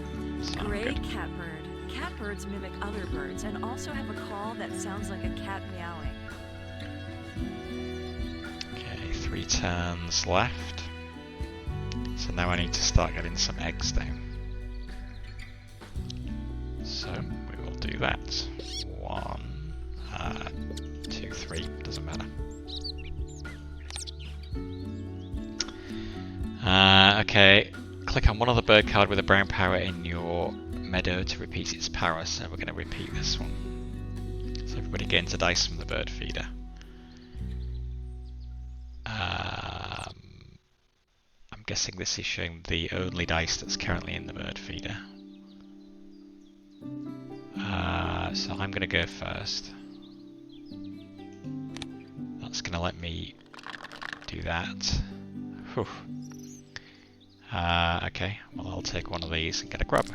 So Gray good. catbird. Catbirds mimic other birds and also have a call that sounds like a cat meowing. Okay, 3 turns left. So now I need to start getting some eggs down. So we will do that. 1, 2, 3, doesn't matter. Okay, click on one of the bird card with a brown parrot in your meadow to repeat its parrot, so we're going to repeat this one. So everybody gains a dice from the bird feeder. I'm guessing this is showing the only dice that's currently in the bird feeder. So I'm going to go first. That's going to let me do that. Whew. Okay, well I'll take one of these and get a grub.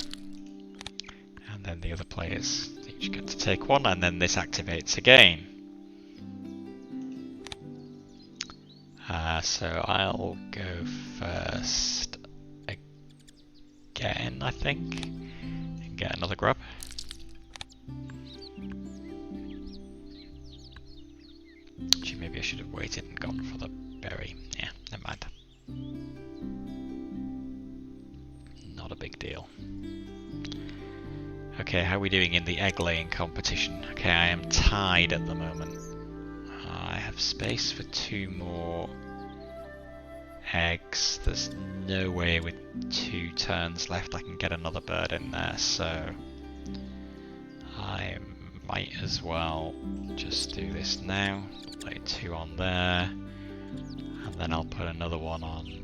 And then the other players, you each get to take one, and then this activates again. So I'll go first again, I think, and get another grub. Actually, maybe I should have waited and gone for the berry. Yeah, never mind. Not a big deal. Okay, how are we doing in the egg laying competition? Okay, I am tied at the moment. I have space for 2 more eggs. There's no way with 2 turns left I can get another bird in there, so I might as well just do this now. Lay 2 on there, and then I'll put another one on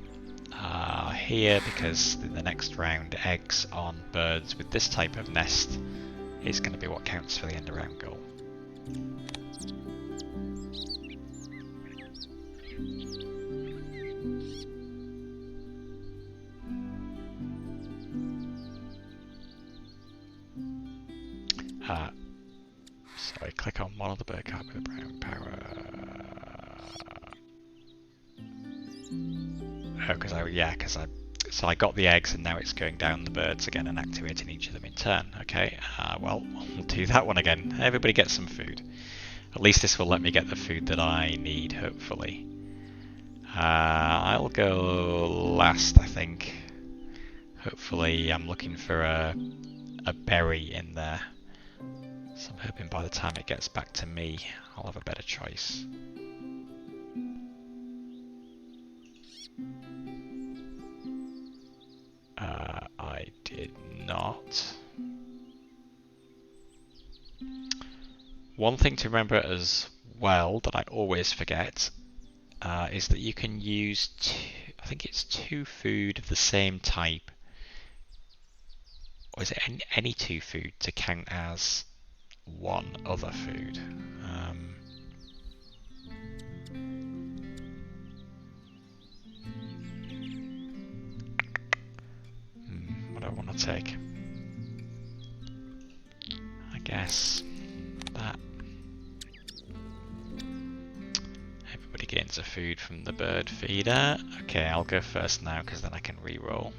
here, because in the next round eggs on birds with this type of nest is going to be what counts for the end of round goal. Sorry, click on one of the bird card with a brown power. Oh, so I got the eggs and now it's going down the birds again and activating each of them in turn. Okay, well, we'll do that one again. Everybody gets some food. At least this will let me get the food that I need, hopefully. I'll go last, I think. Hopefully I'm looking for a berry in there. So I'm hoping by the time it gets back to me, I'll have a better choice. I did not. One thing to remember as well that I always forget is that you can use I think it's 2 food of the same type, or is it any 2 food to count as 1 other food? What do I want to take? I guess that. Everybody gains a food from the bird feeder. Okay, I'll go first now because then I can re-roll.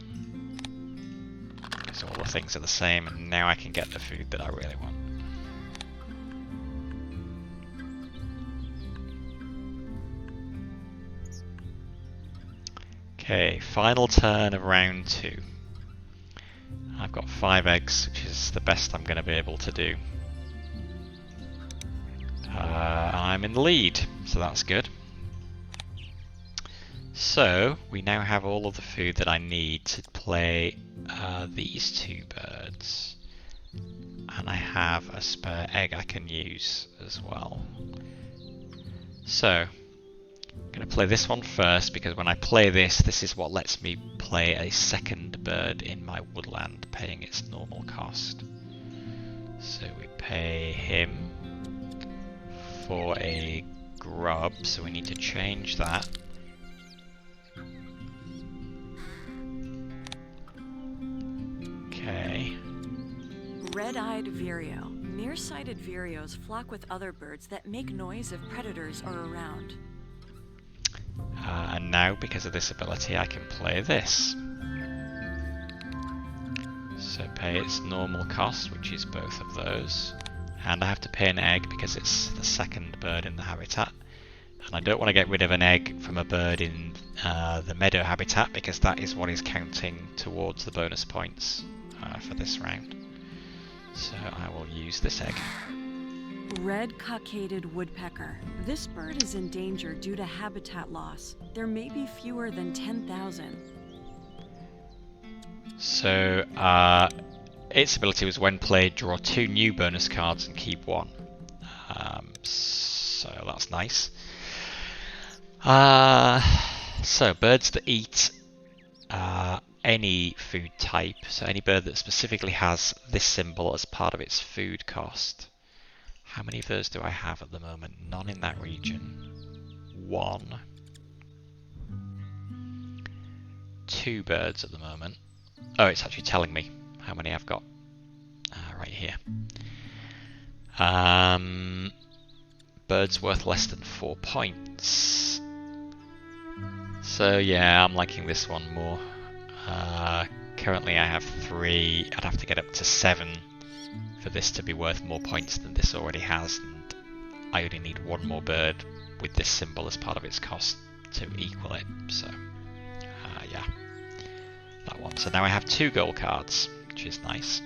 Because all the things are the same, and now I can get the food that I really want. Okay, final turn of round 2. I've got 5 eggs, which is the best I'm going to be able to do. I'm in the lead, so that's good. So, we now have all of the food that I need to play these 2 birds. And I have a spare egg I can use as well. So, I'm going to play this one first, because when I play this, this is what lets me play a second bird in my woodland, paying its normal cost. So we pay him for a grub, so we need to change that. Okay. Red-eyed vireo. Nearsighted vireos flock with other birds that make noise if predators are around. And now, because of this ability, I can play this. So pay its normal cost, which is both of those. And I have to pay an egg because it's the second bird in the habitat. And I don't want to get rid of an egg from a bird in the meadow habitat, because that is what is counting towards the bonus points for this round. So I will use this egg. Red cockaded woodpecker. This bird is in danger due to habitat loss. There may be fewer than 10,000. So its ability was, when played, draw 2 new bonus cards and keep 1. So that's nice. So birds that eat any food type, so any bird that specifically has this symbol as part of its food cost. How many of those do I have at the moment? None in that region. 1. 2 birds at the moment. Oh, it's actually telling me how many I've got right here. Bird's worth less than 4 points. So yeah, I'm liking this one more. Currently I have 3. I'd have to get up to 7 for this to be worth more points than this already has, and I only need 1 more bird with this symbol as part of its cost to equal it. So yeah, that one. So now I have 2 gold cards, which is nice.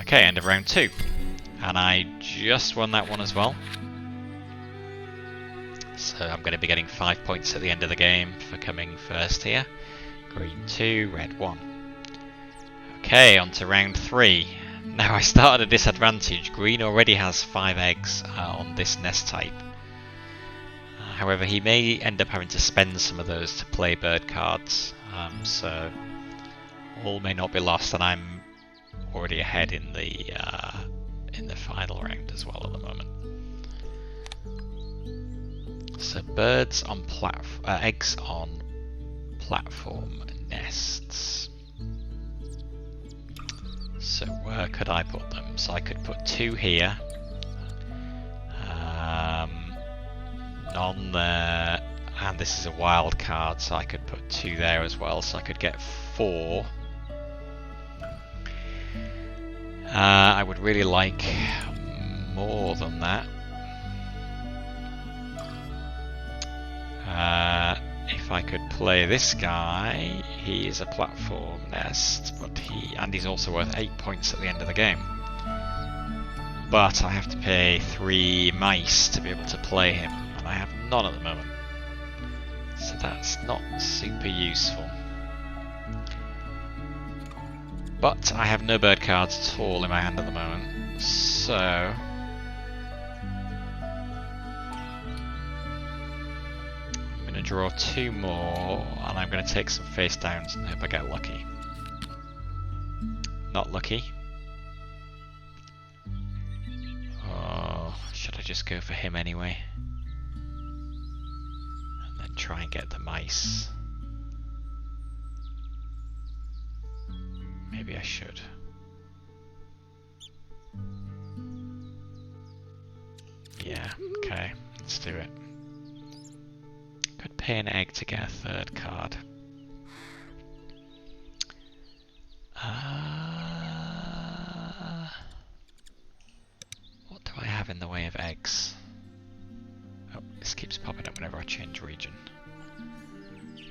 Okay, end of round 2. And I just won that one as well. So I'm going to be getting 5 points at the end of the game for coming first here. Green 2, red 1. Okay, on to round 3. Now I start at a disadvantage. Green already has 5 eggs on this nest type. However, he may end up having to spend some of those to play bird cards. So all may not be lost, and I'm already ahead in the final round as well at the moment. So birds on eggs on platform nests. So where could I put them? So I could put 2 here, none there, and this is a wild card, so I could put 2 there as well. So I could get 4. I would really like more than that. If I could play this guy, he is a platform nest, but he's also worth 8 points at the end of the game. But I have to pay 3 mice to be able to play him, and I have none at the moment. So that's not super useful. But I have no bird cards at all in my hand at the moment, so I'm going to draw 2 more, and I'm going to take some face downs and hope I get lucky. Not lucky. Oh, should I just go for him anyway? And then try and get the mice. Maybe I should. Yeah, okay, let's do it. Could pay an egg to get a 3rd card. What do I have in the way of eggs? Oh, this keeps popping up whenever I change region.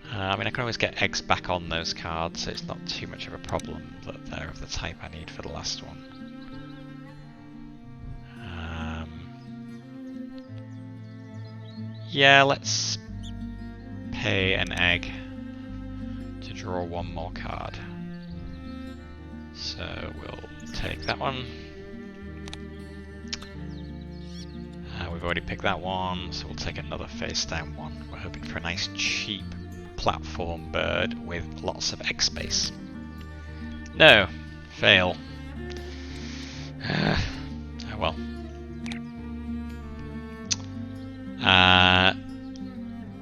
I mean, I can always get eggs back on those cards, so it's not too much of a problem that they're of the type I need for the last one. Yeah, let's pay an egg to draw 1 more card. So we'll take that one. We've already picked that one, so we'll take another face down one. We're hoping for a nice cheap platform bird with lots of egg space. No, fail. Oh well.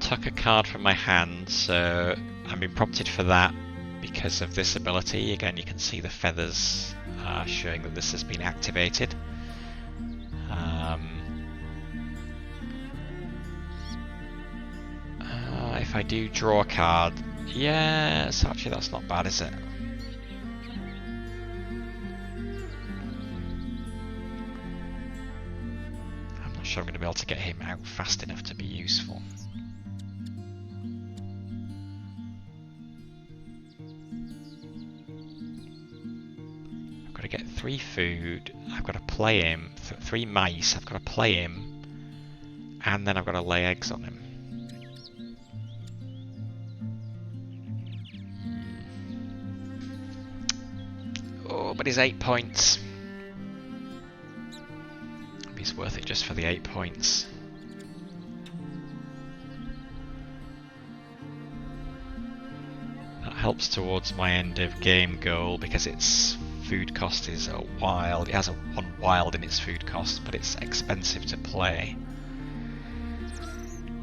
Took a card from my hand, so I'm being prompted for that because of this ability. Again, you can see the feathers showing that this has been activated. If I do draw a card, yes, actually that's not bad, is it? I'm not sure I'm going to be able to get him out fast enough to be useful. I've got to get 3 food, I've got to play him, 3 mice, I've got to play him, and then I've got to lay eggs on him. But he's 8 points. He's worth it just for the 8 points. That helps towards my end of game goal because its food cost is a wild. It has 1 wild in its food cost, but it's expensive to play.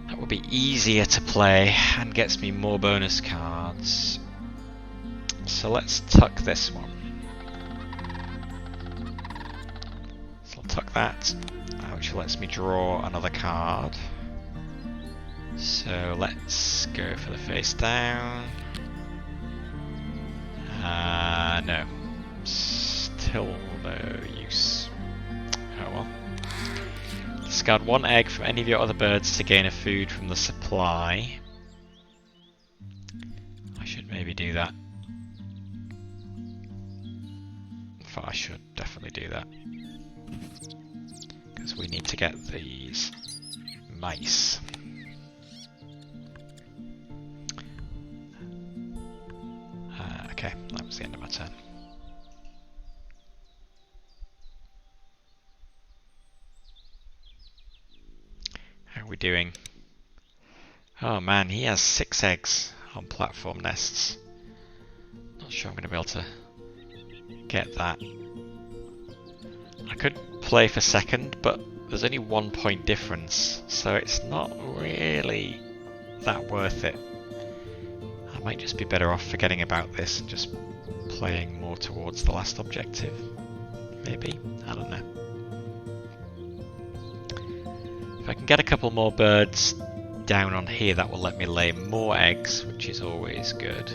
That would be easier to play and gets me more bonus cards. So let's tuck this one. So I'll tuck that, which lets me draw another card. So let's go for the face down. No. Still no use. Oh well. Discard one egg from any of your other birds to gain a food from the supply. I should maybe do that. In fact, I should definitely do that. Because we need to get these mice. Okay, that was the end of my turn. How are we doing? Oh man, he has 6 eggs on platform nests. Not sure I'm going to be able to get that. I could play for second, but there's only 1 point difference, so it's not really that worth it. I might just be better off forgetting about this and just playing more towards the last objective. Maybe? I don't know. If I can get a couple more birds down on here, that will let me lay more eggs, which is always good.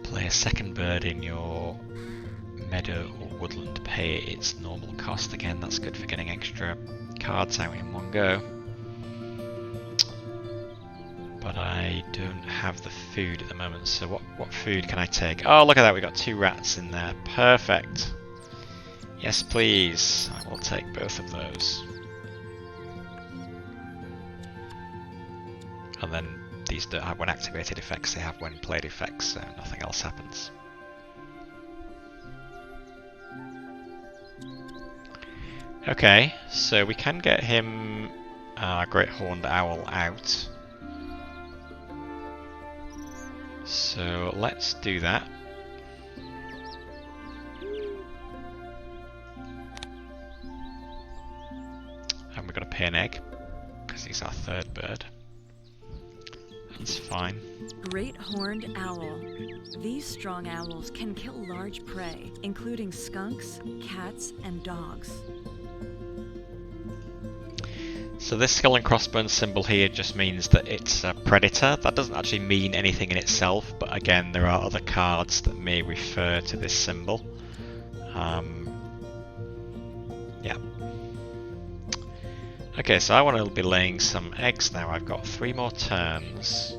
Play a second bird in your meadow or woodland, pay its normal cost. Again, that's good for getting extra cards out in one go. But I don't have the food at the moment, so what food can I take? Oh, look at that, we got 2 rats in there. Perfect. Yes, please. I will take both of those. And then these don't have when activated effects, they have when played effects, so nothing else happens. Okay, so we can get him Great Horned Owl out. So let's do that. And we're going to pay an egg, because he's our 3rd bird. That's fine. Great Horned Owl. These strong owls can kill large prey, including skunks, cats, and dogs. So this skull and crossbones symbol here just means that it's a predator. That doesn't actually mean anything in itself, but again, there are other cards that may refer to this symbol. Yeah. Okay, so I want to be laying some eggs now. I've got 3 more turns.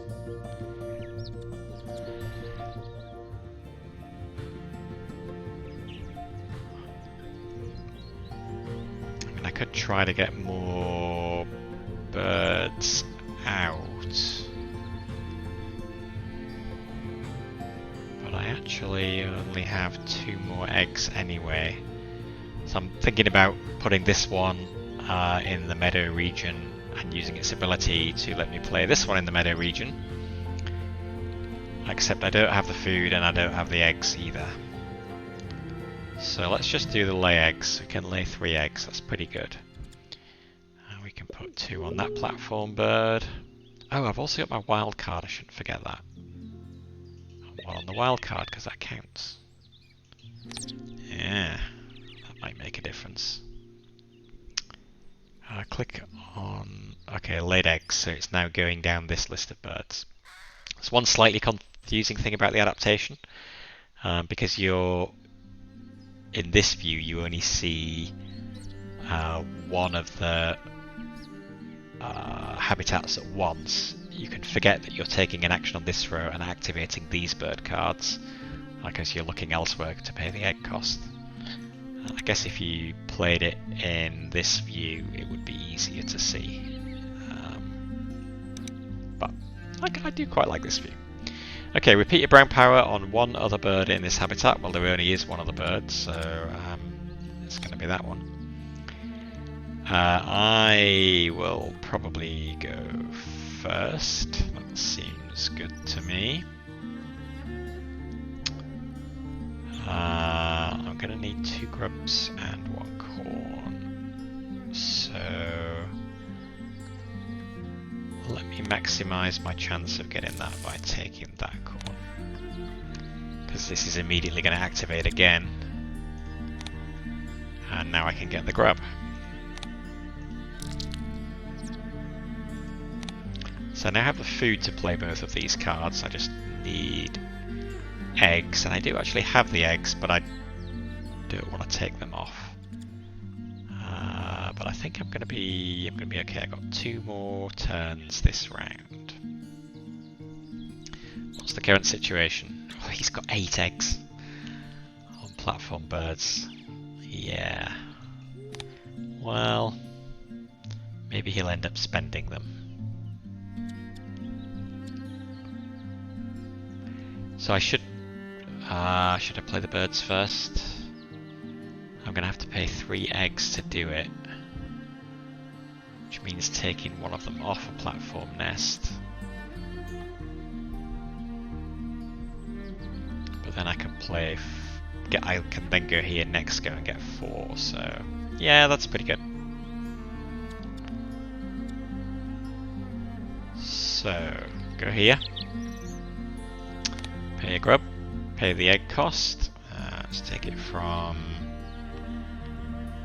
I could try to get more birds out, but I actually only have 2 more eggs anyway, so I'm thinking about putting this one in the meadow region and using its ability to let me play this one in the meadow region, except I don't have the food and I don't have the eggs either. So let's just do the lay eggs. We can lay 3 eggs, that's pretty good. And we can put 2 on that platform bird. Oh, I've also got my wild card, I shouldn't forget that. And 1 on the wild card, because that counts. Yeah, that might make a difference. Click on... Okay, laid eggs, so it's now going down this list of birds. There's one slightly confusing thing about the adaptation, because you're... In this view, you only see one of the habitats at once. You can forget that you're taking an action on this row and activating these bird cards, because you're looking elsewhere to pay the egg cost. I guess if you played it in this view, it would be easier to see. But I do quite like this view. Okay, repeat your brown power on 1 other bird in this habitat. Well, there only is 1 other bird, so it's going to be that one. I will probably go first. That seems good to me. I'm going to need 2 grubs and 1 corn. So maximise my chance of getting that by taking that corn. Because this is immediately going to activate again. And now I can get the grub. So now I have the food to play both of these cards. I just need eggs, and I do actually have the eggs, but I don't want to take them off. But I think I'm gonna be okay. I've got 2 more turns this round. What's the current situation? Oh, he's got 8 eggs on platform birds. Yeah. Well, maybe he'll end up spending them. So I should I play the birds first? I'm gonna have to pay 3 eggs to do it, which means taking one of them off a platform nest. But then I can play. I can then go here next go and get 4. So yeah, that's pretty good. So go here. Pay a grub, pay the egg cost. Let's take it from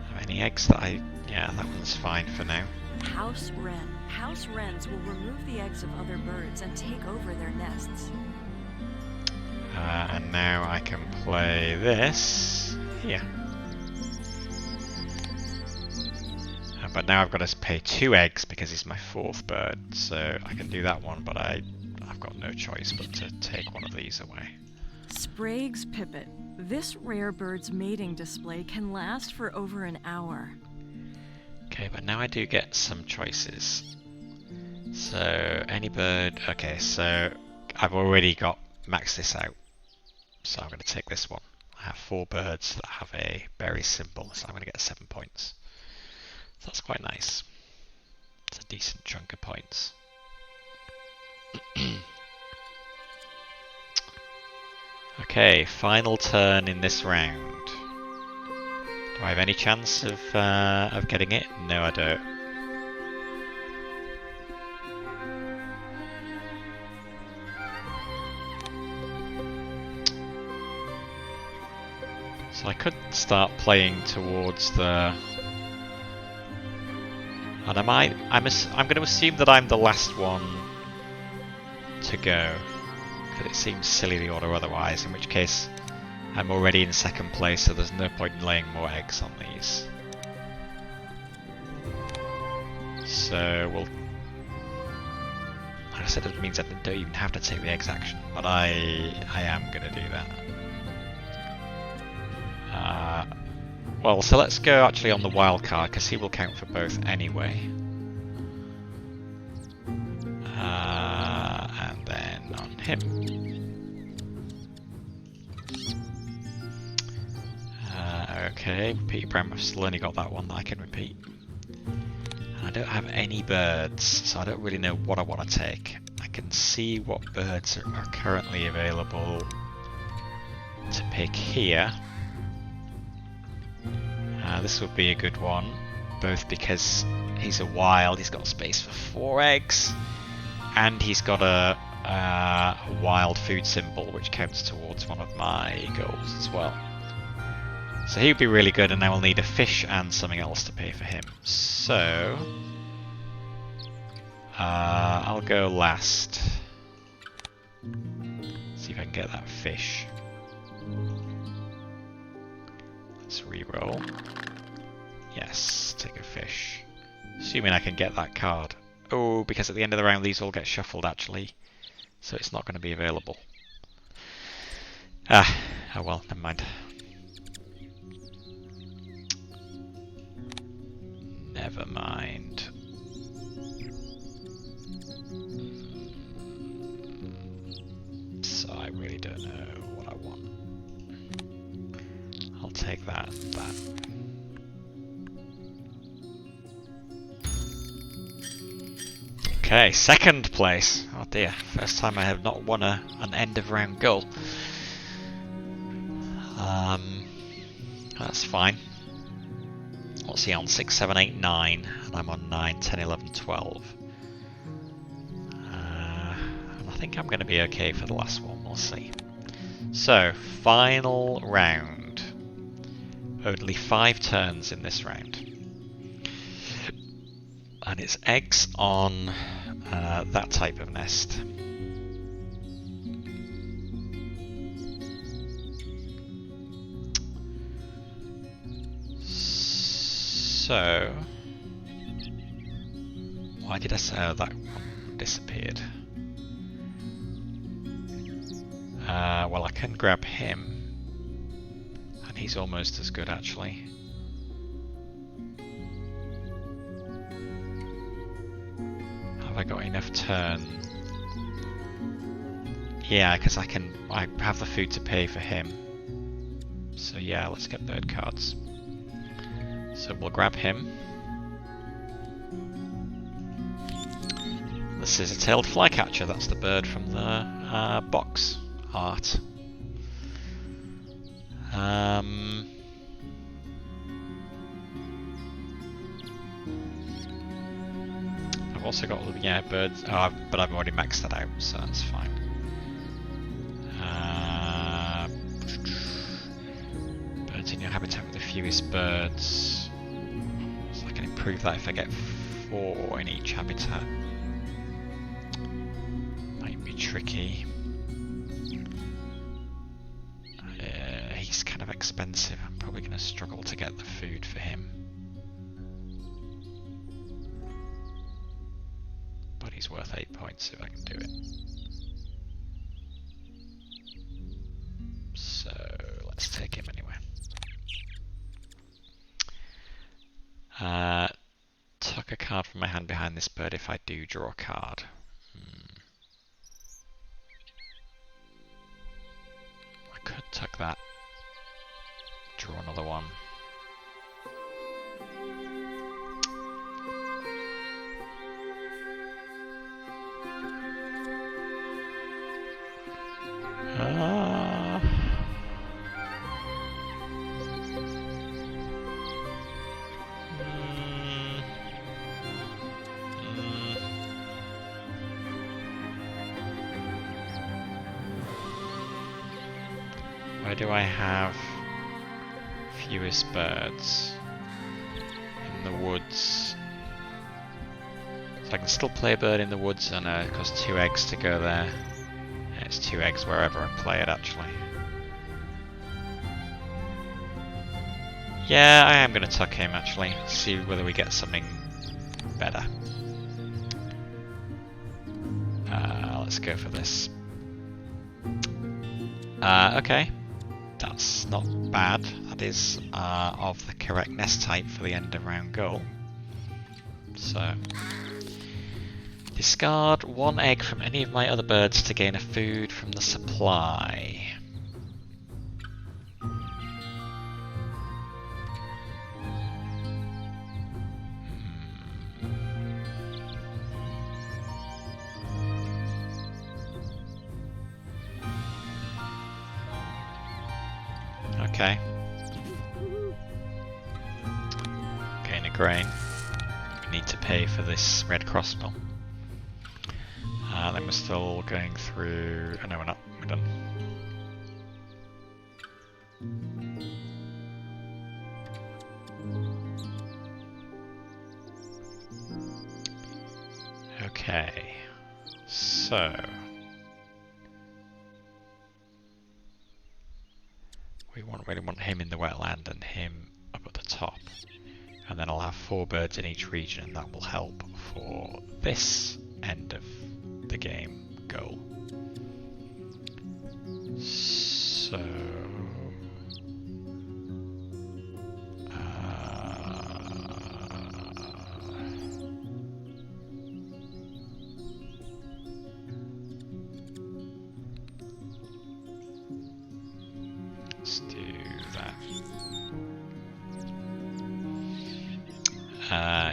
how many eggs that yeah, that one's fine for now. House wren. House wrens will remove the eggs of other birds and take over their nests. And now I can play this here. But now I've got to pay 2 eggs because he's my 4th bird. So I can do that one, but I've got no choice but to take one of these away. Sprague's pipit. This rare bird's mating display can last for over an hour. Okay, but now I do get some choices. So any bird. Okay, so I've already got maxed this out. So I'm going to take this one. I have 4 birds that have a berry symbol, so I'm going to get 7 points. So that's quite nice. It's a decent chunk of points. Okay, final turn in this round. Do I have any chance of getting it? No, I don't. So I could start playing towards the. And I'm going to assume that I'm the last one to go, because it seems silly the order otherwise, in which case I'm already in 2nd place, so there's no point in laying more eggs on these. So we'll. Like I said, it means I don't even have to take the eggs action, but I am going to do that. Well, so let's go actually on the wild card, because he will count for both anyway. And then on him. Okay, repeat prem. I've still only got that one that I can repeat. And I don't have any birds, so I don't really know what I want to take. I can see what birds are currently available to pick here. This would be a good one, both because he's a wild, he's got space for 4 eggs, and he's got a wild food symbol, which counts towards one of my goals as well. So he would be really good, and I will need a fish and something else to pay for him. So I'll go last. See if I can get that fish. Let's re-roll. Yes, take a fish. Assuming I can get that card. Oh, because at the end of the round these all get shuffled actually. So it's not going to be available. Oh well, never mind. Never mind. So I really don't know what I want. I'll take that. Okay, 2nd place. Oh dear, first time I have not won an end of round goal. That's fine. What's he on? 6, 7, 8, 9, and I'm on 9, 10, 11, 12. think I'm going to be okay for the last one, we'll see. So, final round. Only 5 turns in this round. And it's eggs on that type of nest. So, why did I say that one disappeared? Well, I can grab him, and he's almost as good actually. Have I got enough turn? Yeah, because I have the food to pay for him. So yeah, let's get bird cards. So we'll grab him. The scissor-tailed flycatcher, that's the bird from the box art. I've also got, yeah, birds, but I've already maxed that out, so that's fine. Birds in your habitat with the fewest birds. So I can improve that if I get 4 in each habitat. Might be tricky. He's kind of expensive. I'm probably going to struggle to get the food for him. But he's worth 8 points if I can do it. So let's take him anyway. Tuck a card from my hand behind this bird if I do draw a card. I could tuck that. Draw another one. Where do I have fewest birds? In the woods. So I can still play a bird in the woods, and it costs 2 eggs to go there. And it's 2 eggs wherever I play it actually. Yeah, I am going to tuck him actually, see whether we get something better. Let's go for this. Okay. That's not bad. That is of the correct nest type for the end of round goal. So, discard 1 egg from any of my other birds to gain a food from the supply. Okay. Gain a grain. We need to pay for this red crossbow. Then we're still going through... Oh, no, we're not. We're done. Okay. So... we really want him in the wetland and him up at the top. And then I'll have 4 birds in each region, and that will help for this end of the game goal. So... let's do that.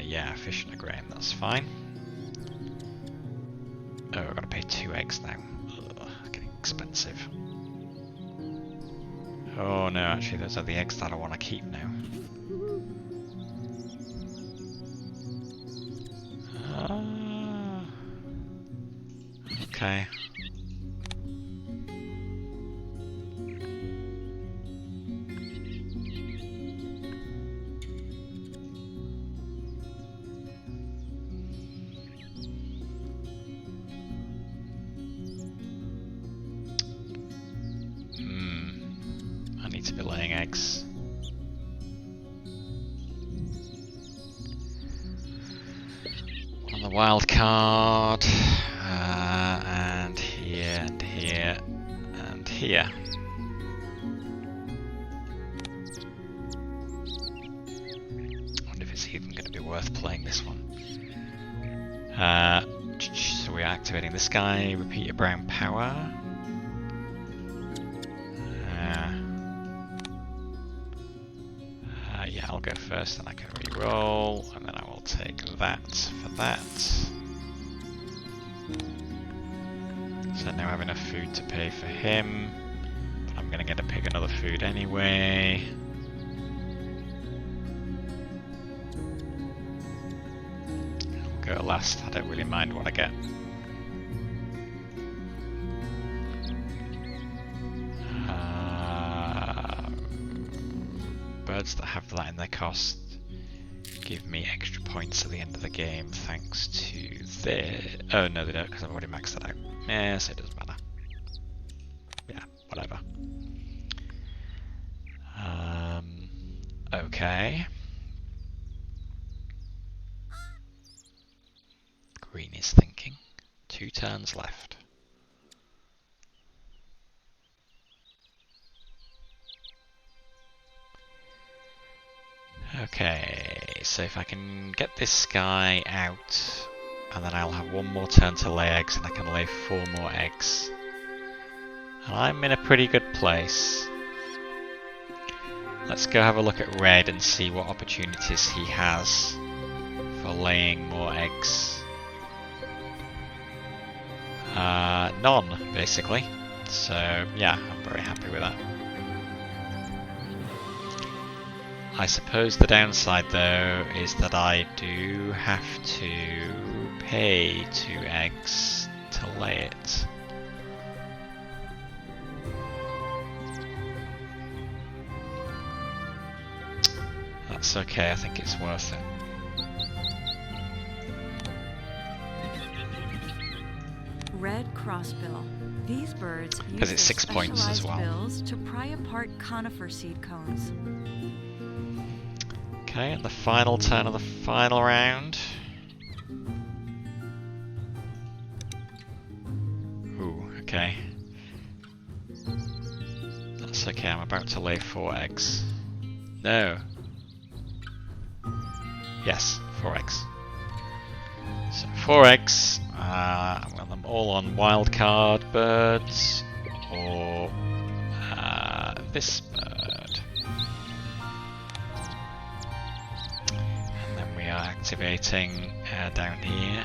Yeah, fish and a grain, that's fine. Oh, I've got to pay 2 eggs now. Ugh, getting expensive. Oh no, actually those are the eggs that I want to keep now. Okay. wild card, and here, and here, and here. I wonder if it's even going to be worth playing this one. So we're activating this guy, repeat your brown power. Yeah, I'll go first, then I can re-roll, and then I will take that for that. So now I have enough food to pay for him, but I'm going to get to pick another food anyway. I'll go last, I don't really mind what I get. Birds that have that in their cost give me extra points at the end of the game thanks to their... Oh no, they don't, because I've already maxed that out. Yes, it doesn't matter. Yeah, whatever. Okay. Green is thinking. 2 turns left. Okay, so if I can get this guy out, and then I'll have 1 more turn to lay eggs, and I can lay 4 more eggs. And I'm in a pretty good place. Let's go have a look at red and see what opportunities he has for laying more eggs. None, basically. So, yeah, I'm very happy with that. I suppose the downside, though, is that I do have to pay 2 eggs to lay it. That's okay, I think it's worth it. Red crossbill. These birds use Because it's 6 points as well. bills to pry apart conifer seed cones. Okay, and the final turn of the final round. Ooh, okay. That's okay, I'm about to lay 4 eggs. No. Yes, 4 eggs. So 4 eggs. I want them all on wildcard birds or this bird. And then we are activating down here.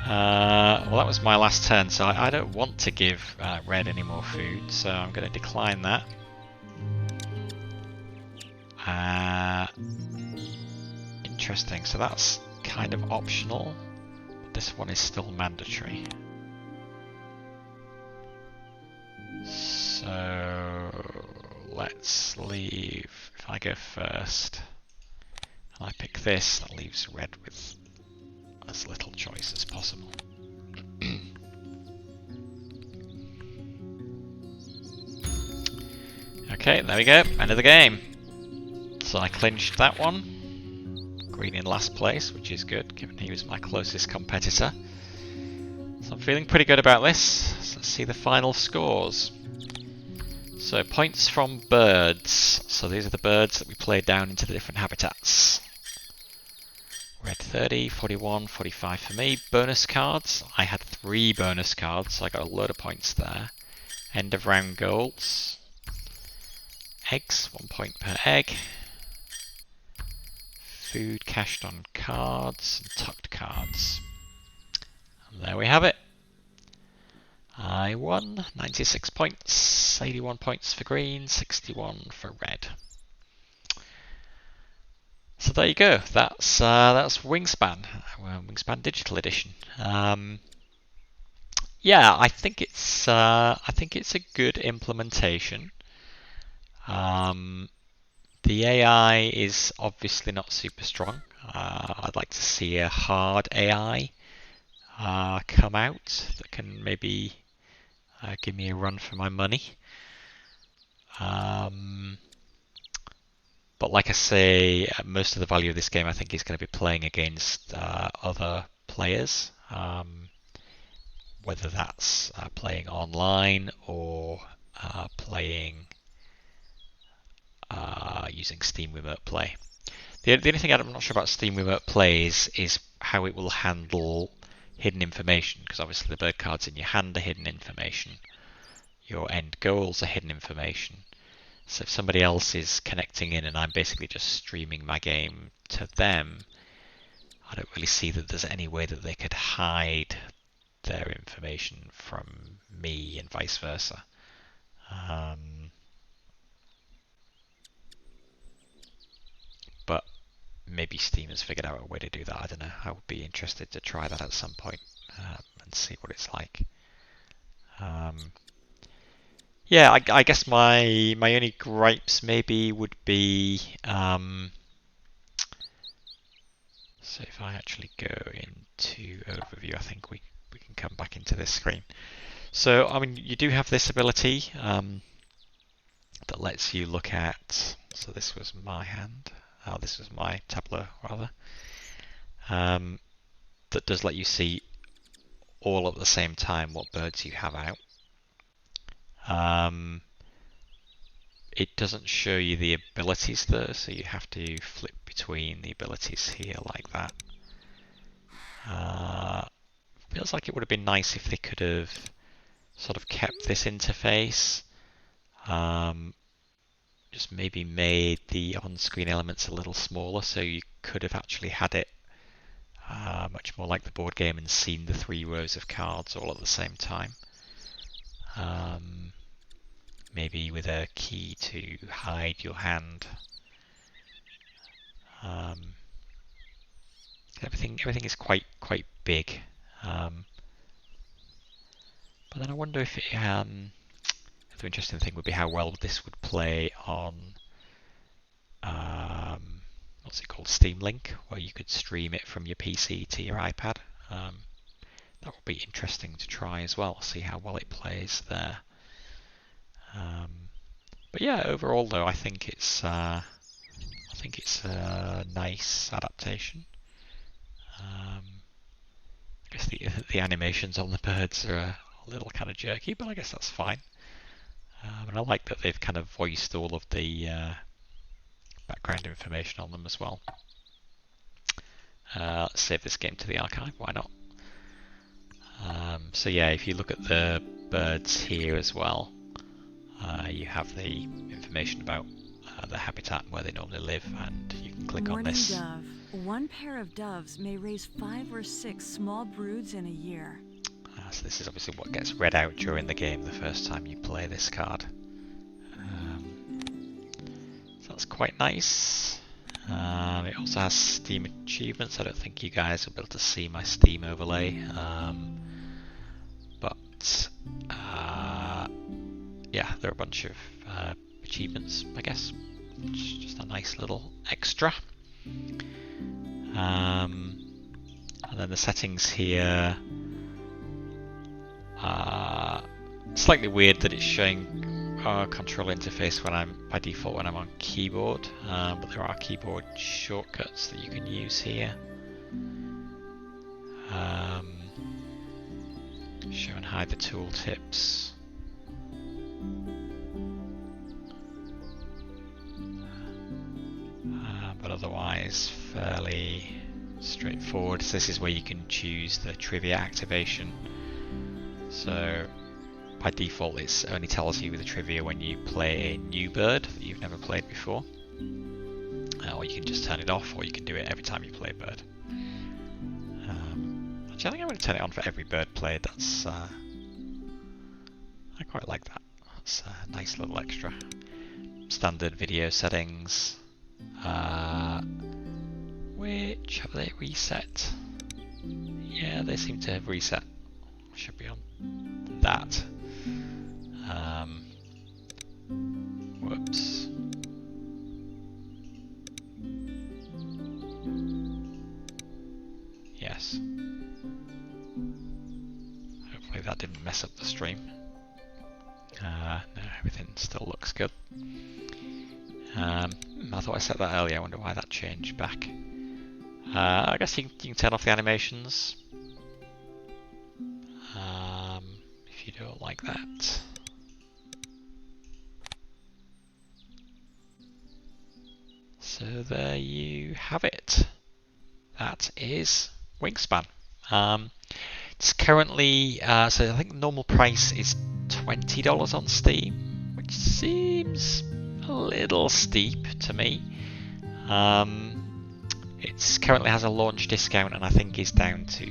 Well, that was my last turn, so I don't want to give red any more food, so I'm going to decline that. Interesting, so that's kind of optional. This one is still mandatory. So let's leave, if I go first and I pick this, that leaves red with as little choice as possible. Okay, there we go, end of the game. So I clinched that one. Green in last place, which is good, given he was my closest competitor. So I'm feeling pretty good about this. So let's see the final scores. So points from birds. So these are the birds that we played down into the different habitats. Red 30, 41, 45 for me. Bonus cards. I had 3 bonus cards, so I got a load of points there. End of round goals. Eggs, 1 point per egg. Food cashed on cards and tucked cards. And there we have it. I won 96 points, 81 points for green, 61 for red. So there you go. That's Wingspan, Wingspan Digital Edition. Yeah, I think it's a good implementation. The AI is obviously not super strong. I'd like to see a hard AI come out that can maybe give me a run for my money. But like I say, most of the value of this game I think is going to be playing against other players, whether that's playing online or playing using Steam Remote Play. The only thing I'm not sure about Steam Remote Play is how it will handle hidden information, because obviously the bird cards in your hand are hidden information. Your end goals are hidden information. So if somebody else is connecting in and I'm basically just streaming my game to them, I don't really see that there's any way that they could hide their information from me and vice versa. But maybe Steam has figured out a way to do that. I don't know. I would be interested to try that at some point and see what it's like. Yeah, I guess my only gripes maybe would be so if I actually go into overview, I think we can come back into this screen. So I mean, you do have this ability that lets you look at. So this was my hand. This was my tableau rather. That does let you see all at the same time what birds you have out. It doesn't show you the abilities though, so you have to flip between the abilities here like that. Feels like it would have been nice if they could have sort of kept this interface. Just maybe made the on-screen elements a little smaller, so you could have actually had it much more like the board game and seen the 3 rows of cards all at the same time. Maybe with a key to hide your hand. Everything is quite big. But then I wonder if the interesting thing would be how well this would play on what's it called, Steam Link, where you could stream it from your PC to your iPad. That would be interesting to try as well. See how well it plays there. But yeah, overall though, I think it's a nice adaptation. I guess the animations on the birds are a little kind of jerky, but I guess that's fine. And I like that they've kind of voiced all of the background information on them as well. Let's save this game to the archive, why not? So yeah, if you look at the birds here as well, you have the information about the habitat and where they normally live, and you can click on this. Dove. One pair of doves may raise 5 or 6 small broods in a year. So this is obviously what gets read out during the game the first time you play this card. So that's quite nice. It also has Steam achievements. I don't think you guys will be able to see my Steam overlay. But yeah, there are a bunch of achievements, I guess. Just a nice little extra. And then the settings here. Slightly weird that it's showing our control interface when I'm by default when I'm on keyboard, but there are keyboard shortcuts that you can use here. Show and hide the tooltips. But otherwise fairly straightforward. So this is where you can choose the trivia activation. So by default it only tells you the trivia when you play a new bird that you've never played before. Or you can just turn it off, or you can do it every time you play a bird. Actually, I think I'm going to turn it on for every bird played. That's I quite like that. That's a nice little extra. Standard video settings. Which have they reset? Yeah, they seem to have reset. Should be on that. Whoops. Yes. Hopefully that didn't mess up the stream. No, everything still looks good. I thought I set that earlier. I wonder why that changed back. I guess you can turn off the animations if you don't like that. So there you have it. That is Wingspan. It's currently, so I think normal price is $20 on Steam, which seems a little steep to me. It currently has a launch discount and I think is down to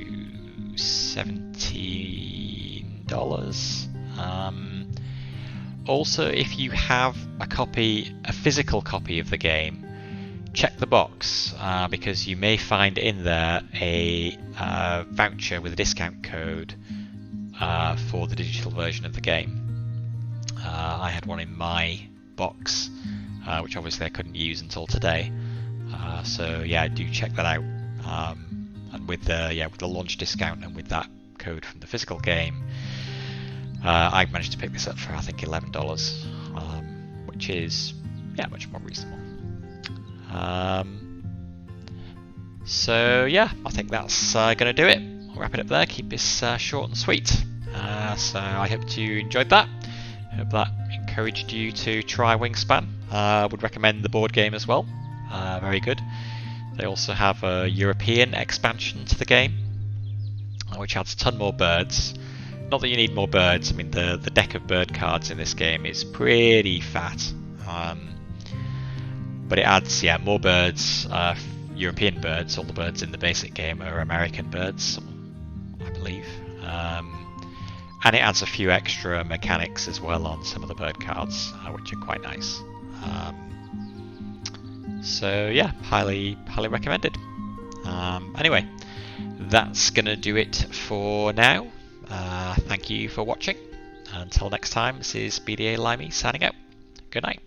$17. Also, if you have a physical copy of the game, check the box because you may find in there a voucher with a discount code for the digital version of the game. I had one in my box, which obviously I couldn't use until today. So yeah, do check that out. And with the launch discount and with that code from the physical game, I managed to pick this up for I think $11, which is much more reasonable. So yeah, I think that's going to do it. I'll wrap it up there. Keep this short and sweet. So I hope you enjoyed that. Hope that encouraged you to try Wingspan. Would recommend the board game as well. Very good. They also have a European expansion to the game, which adds a ton more birds. Not that you need more birds. I mean, the deck of bird cards in this game is pretty fat. But it adds, more birds, European birds. All the birds in the basic game are American birds, I believe. And it adds a few extra mechanics as well on some of the bird cards, which are quite nice. So yeah, highly recommended. Anyway, that's going to do it for now. Thank you for watching. Until next time, this is BDA Limey signing out. Good night.